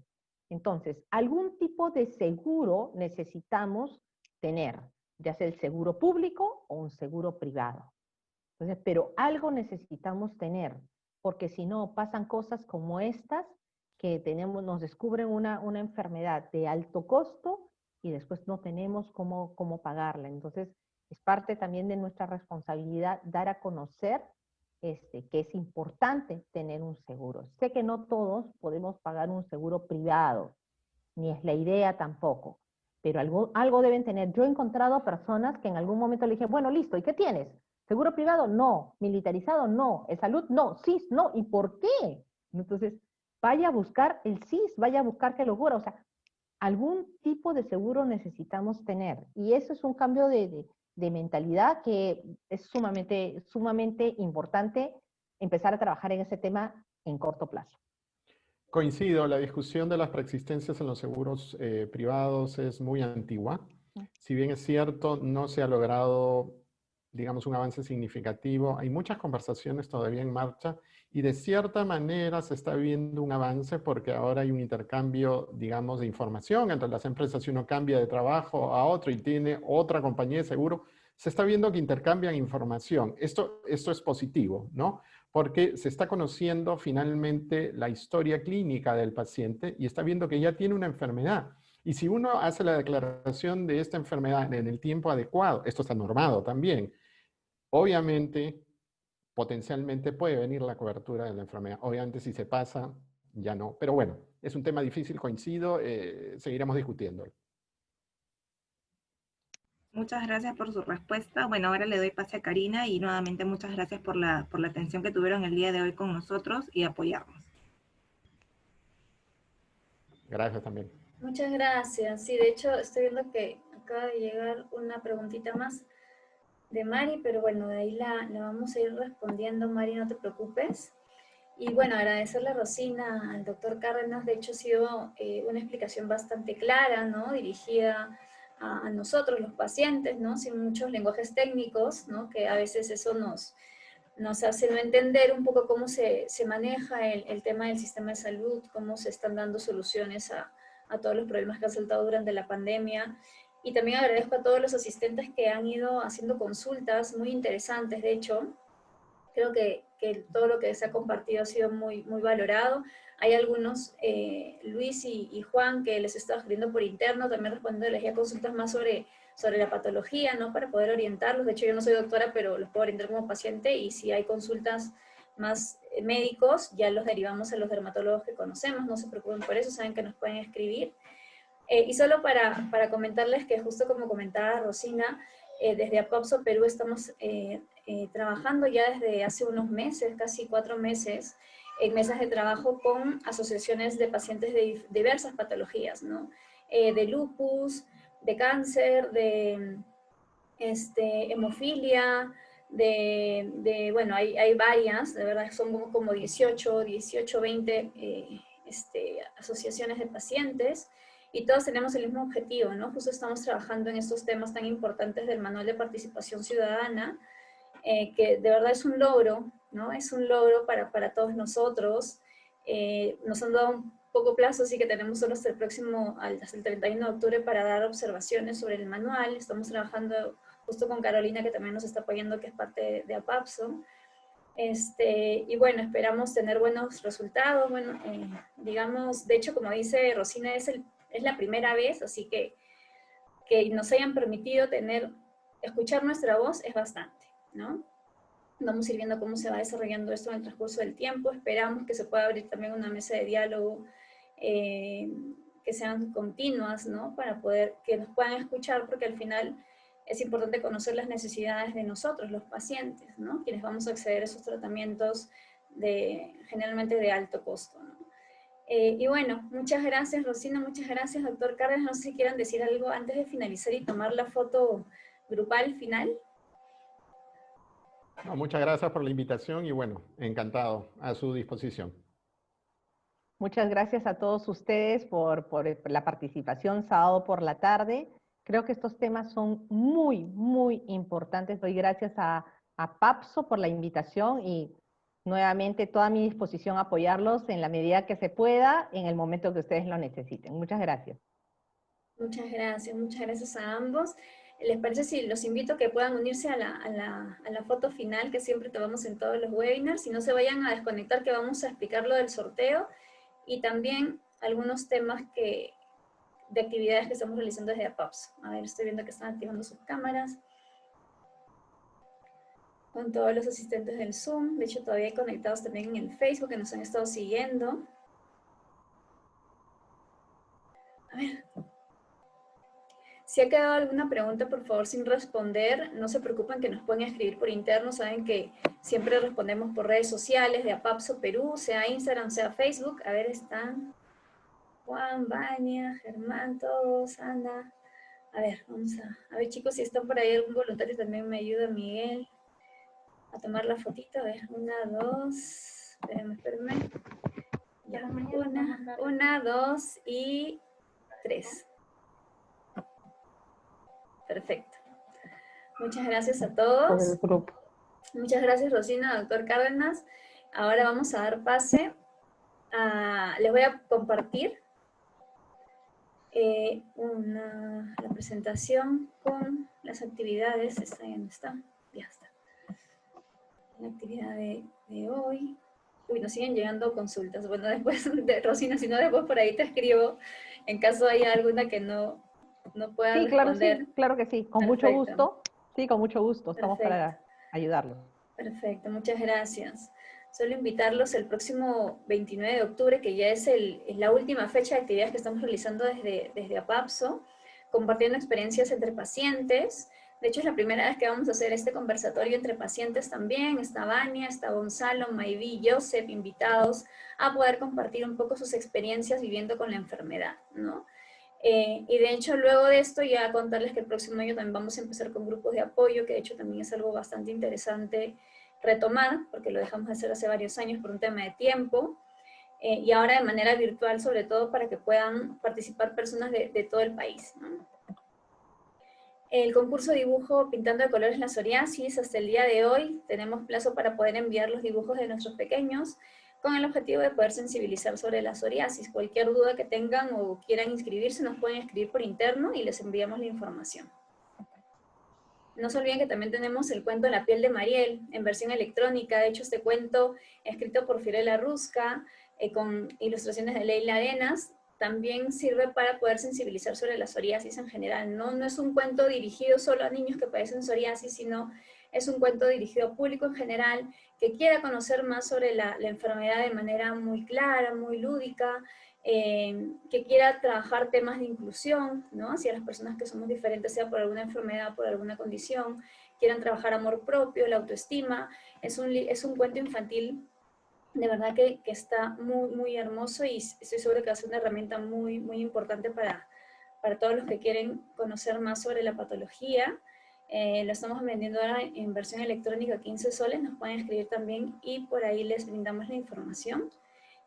Entonces, algún tipo de seguro necesitamos tener, ya sea el seguro público o un seguro privado. Entonces, pero algo necesitamos tener, porque si no pasan cosas como estas, que nos descubren una enfermedad de alto costo y después no tenemos cómo pagarla. Entonces, es parte también de nuestra responsabilidad dar a conocer que es importante tener un seguro. Sé que no todos podemos pagar un seguro privado, ni es la idea tampoco, pero algo deben tener. Yo he encontrado personas que en algún momento le dije, bueno, listo, ¿y qué tienes? ¿Seguro privado? No. ¿Militarizado? No. ¿En salud? No. ¿CIS? No. ¿Y por qué? Entonces, vaya a buscar el CIS, vaya a buscar que lo cubra. O sea, algún tipo de seguro necesitamos tener. Y eso es un cambio de mentalidad que es sumamente importante empezar a trabajar en ese tema en corto plazo.
Coincido, la discusión de las preexistencias en los seguros privados es muy antigua. Si bien es cierto, no se ha logrado, digamos, un avance significativo. Hay muchas conversaciones todavía en marcha y de cierta manera se está viendo un avance porque ahora hay un intercambio, digamos, de información entre las empresas. Si uno cambia de trabajo a otro y tiene otra compañía de seguro, se está viendo que intercambian información. Esto es positivo, ¿no? Porque se está conociendo finalmente la historia clínica del paciente y está viendo que ya tiene una enfermedad. Y si uno hace la declaración de esta enfermedad en el tiempo adecuado, esto está normado también, obviamente, potencialmente puede venir la cobertura de la enfermedad. Obviamente si se pasa, ya no. Pero bueno, es un tema difícil, coincido, seguiremos discutiéndolo.
Muchas gracias por su respuesta. Bueno, ahora le doy pase a Karina y nuevamente muchas gracias por la atención que tuvieron el día de hoy con nosotros y apoyarnos.
Gracias también.
Muchas gracias. Sí, de hecho estoy viendo que acaba de llegar una preguntita más de Mari, pero bueno, de ahí la vamos a ir respondiendo, Mari, no te preocupes. Y bueno, agradecerle a Rosina, al doctor Cárdenas, de hecho ha sido una explicación bastante clara, ¿no? Dirigida a nosotros, los pacientes, ¿no? Sin muchos lenguajes técnicos, ¿no? Que a veces eso nos hace no entender un poco cómo se maneja el tema del sistema de salud, cómo se están dando soluciones a todos los problemas que han saltado durante la pandemia. Y también agradezco a todos los asistentes que han ido haciendo consultas muy interesantes, de hecho. Creo que todo lo que se ha compartido ha sido muy, muy valorado. Hay algunos, Luis y Juan, que les he estado escribiendo por interno, también respondiéndoles ya consultas más sobre la patología, ¿no? Para poder orientarlos. De hecho, yo no soy doctora, pero los puedo orientar como paciente y si hay consultas más médicos, ya los derivamos a los dermatólogos que conocemos. No se preocupen por eso, saben que nos pueden escribir. Y solo para comentarles que justo como comentaba Rosina, desde APAPSO Perú estamos trabajando ya desde hace unos meses, casi 4 meses, en mesas de trabajo con asociaciones de pacientes de diversas patologías, ¿no? De lupus, de cáncer, de hemofilia, bueno, hay varias, de verdad son como 18, 20 asociaciones de pacientes, y todos tenemos el mismo objetivo, ¿no? Justo estamos trabajando en estos temas tan importantes del Manual de Participación Ciudadana, que de verdad es un logro, ¿no? Es un logro para todos nosotros. Nos han dado un poco plazo, así que tenemos solo hasta el 31 de octubre para dar observaciones sobre el manual. Estamos trabajando justo con Carolina, que también nos está apoyando, que es parte de APAPSO. Y bueno, esperamos tener buenos resultados. Bueno, digamos, de hecho, como dice Rosina, es la primera vez, así que nos hayan permitido escuchar nuestra voz es bastante, ¿no? Vamos a ir viendo cómo se va desarrollando esto en el transcurso del tiempo. Esperamos que se pueda abrir también una mesa de diálogo que sean continuas, ¿no? Para que nos puedan escuchar, porque al final es importante conocer las necesidades de nosotros, los pacientes, ¿no? Quienes vamos a acceder a esos tratamientos generalmente de alto costo, ¿no? Y bueno, muchas gracias Rosina, muchas gracias doctor Cárdenas. No sé si quieran decir algo antes de finalizar y tomar la foto grupal final.
No, muchas gracias por la invitación y bueno, encantado, a su disposición.
Muchas gracias a todos ustedes por la participación sábado por la tarde. Creo que estos temas son muy, muy importantes. Doy gracias a PAPSO por la invitación y nuevamente toda mi disposición a apoyarlos en la medida que se pueda, en el momento que ustedes lo necesiten. Muchas gracias.
Muchas gracias a ambos. ¿Les parece si los invito a que puedan unirse a la foto final que siempre tomamos en todos los webinars? Si no se vayan a desconectar, que vamos a explicar lo del sorteo y también algunos temas de actividades que estamos realizando desde APAPSO. A ver, estoy viendo que están activando sus cámaras. Con todos los asistentes del Zoom. De hecho, todavía hay conectados también en el Facebook que nos han estado siguiendo. A ver. Si ha quedado alguna pregunta, por favor, sin responder, no se preocupen que nos pueden escribir por interno. Saben que siempre respondemos por redes sociales de APAPSO Perú, sea Instagram, sea Facebook. A ver, están Juan, Vania, Germán, todos, Ana. A ver, vamos a ver, chicos, si están por ahí algún voluntario, también me ayuda Miguel a tomar la fotito. A ver, 1, 2, espérenme. Ya, 1, 2 y 3. Perfecto. Muchas gracias a
Por
todos.
el grupo.
Muchas gracias, Rosina, doctor Cárdenas. Ahora vamos a dar pase les voy a compartir la presentación con las actividades. ¿Está ahí? ¿Dónde está? Ya está. La actividad de hoy. Uy, nos siguen llegando consultas. Bueno, después de Rosina, si no, después por ahí te escribo en caso haya alguna que no pueda responder.
Sí, claro que sí, con mucho gusto. Sí, con mucho gusto, estamos para ayudarlos.
Perfecto, muchas gracias. Solo invitarlos el próximo 29 de octubre, que ya es la última fecha de actividades que estamos realizando desde APAPSO, compartiendo experiencias entre pacientes. De hecho, es la primera vez que vamos a hacer este conversatorio entre pacientes también. Está Vania, está Gonzalo, Mayví, Joseph, invitados a poder compartir un poco sus experiencias viviendo con la enfermedad, ¿no? Y de hecho, luego de esto, ya contarles que el próximo año también vamos a empezar con grupos de apoyo, que de hecho también es algo bastante interesante retomar, porque lo dejamos de hacer hace varios años por un tema de tiempo, y ahora de manera virtual, sobre todo para que puedan participar personas de todo el país, ¿no? El concurso de dibujo Pintando de Colores la Psoriasis, hasta el día de hoy tenemos plazo para poder enviar los dibujos de nuestros pequeños, con el objetivo de poder sensibilizar sobre la psoriasis. Cualquier duda que tengan o quieran inscribirse, nos pueden escribir por interno y les enviamos la información. No se olviden que también tenemos el cuento La piel de Mariel, en versión electrónica. De hecho, este cuento, escrito por Fiorella Rusca, con ilustraciones de Leila Arenas, también sirve para poder sensibilizar sobre la psoriasis en general. No es un cuento dirigido solo a niños que padecen psoriasis, sino es un cuento dirigido a público en general que quiera conocer más sobre la enfermedad de manera muy clara, muy lúdica, que quiera trabajar temas de inclusión, ¿no? Hacia las personas que somos diferentes, sea por alguna enfermedad, por alguna condición, quieran trabajar amor propio, la autoestima. Es un cuento infantil de verdad que está muy, muy hermoso, y estoy segura que va a ser una herramienta muy, muy importante para todos los que quieren conocer más sobre la patología. Lo estamos vendiendo ahora en versión electrónica, 15 soles, nos pueden escribir también y por ahí les brindamos la información.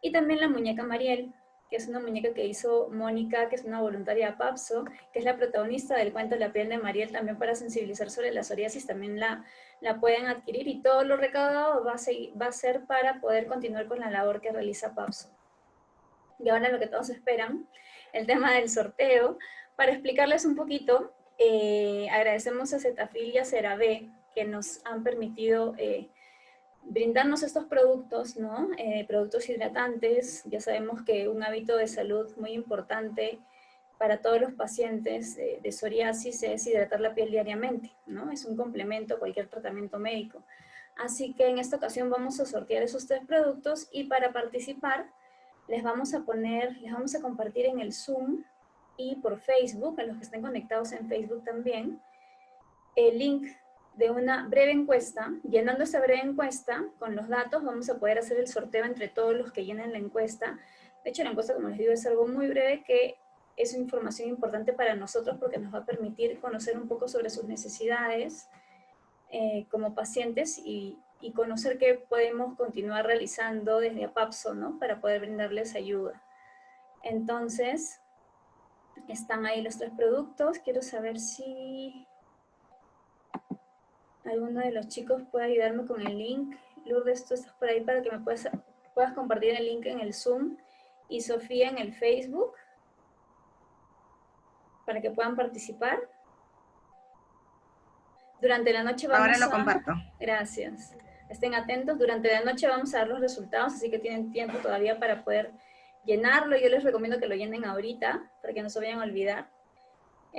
Y también la muñeca Mariel, que es una muñeca que hizo Mónica, que es una voluntaria de PAPSO, que es la protagonista del cuento La piel de Mariel, también para sensibilizar sobre la psoriasis, también la pueden adquirir, y todo lo recaudado va a ser para poder continuar con la labor que realiza PAPSO. Y ahora lo que todos esperan, el tema del sorteo. Para explicarles un poquito, agradecemos a Cetafil y a CeraVe que nos han permitido brindarnos estos productos, ¿no? Productos hidratantes. Ya sabemos que un hábito de salud muy importante para todos los pacientes de psoriasis es hidratar la piel diariamente, ¿no? Es un complemento a cualquier tratamiento médico. Así que en esta ocasión vamos a sortear esos 3 productos, y para participar les vamos a compartir en el Zoom y por Facebook, a los que estén conectados en Facebook también, el link de una breve encuesta. Llenando esa breve encuesta con los datos, vamos a poder hacer el sorteo entre todos los que llenen la encuesta. De hecho, la encuesta, como les digo, es algo muy breve, que es información importante para nosotros porque nos va a permitir conocer un poco sobre sus necesidades como pacientes, y conocer qué podemos continuar realizando desde APAPSO, ¿no? Para poder brindarles ayuda. Entonces, están ahí los 3 productos. Quiero saber si alguno de los chicos puede ayudarme con el link. Lourdes, tú estás por ahí para que me puedas compartir el link en el Zoom, y Sofía en el Facebook, para que puedan participar. Durante la noche vamos
Ahora lo comparto.
Gracias. Estén atentos. Durante la noche vamos a dar los resultados, así que tienen tiempo todavía para poder llenarlo. Yo les recomiendo que lo llenen ahorita, para que no se vayan a olvidar.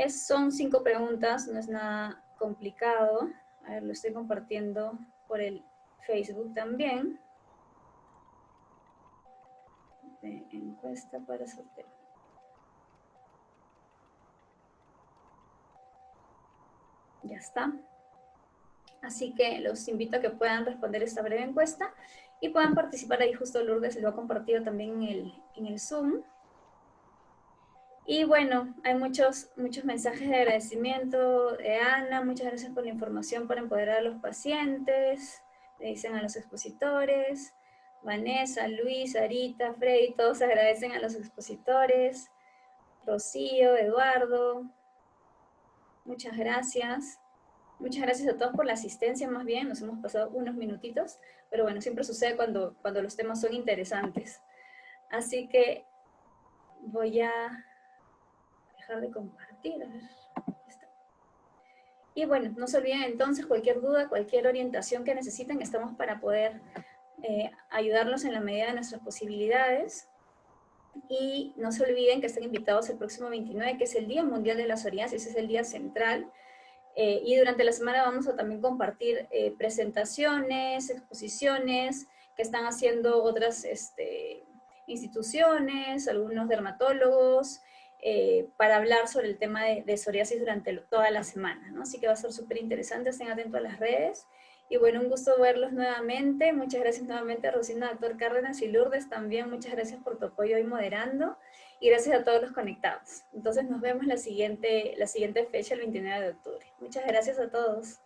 Son 5 preguntas, no es nada complicado. A ver, lo estoy compartiendo por el Facebook también. De encuesta para sorteo. Ya está. Así que los invito a que puedan responder esta breve encuesta y puedan participar ahí. Justo Lourdes lo ha compartido también en el Zoom. Y bueno, hay muchos mensajes de agradecimiento de Ana. Muchas gracias por la información para empoderar a los pacientes. Le dicen a los expositores. Vanessa, Luis, Arita, Freddy, todos agradecen a los expositores. Rocío, Eduardo, muchas gracias. Muchas gracias a todos por la asistencia, más bien, nos hemos pasado unos minutitos, pero bueno, siempre sucede cuando los temas son interesantes. Así que voy a dejar de compartir. A ver. Y bueno, no se olviden entonces, cualquier duda, cualquier orientación que necesiten, estamos para poder ayudarlos en la medida de nuestras posibilidades. Y no se olviden que están invitados el próximo 29, que es el Día Mundial de la Psoriasis, es el día central. Y durante la semana vamos a también compartir presentaciones, exposiciones que están haciendo otras instituciones, algunos dermatólogos, para hablar sobre el tema de psoriasis durante toda la semana, ¿no? Así que va a ser súper interesante, estén atentos a las redes. Y bueno, un gusto verlos nuevamente. Muchas gracias nuevamente a Rosina, doctor Cárdenas y Lourdes también. Muchas gracias por tu apoyo hoy moderando. Y gracias a todos los conectados. Entonces nos vemos la siguiente fecha, el 29 de octubre. Muchas gracias a todos.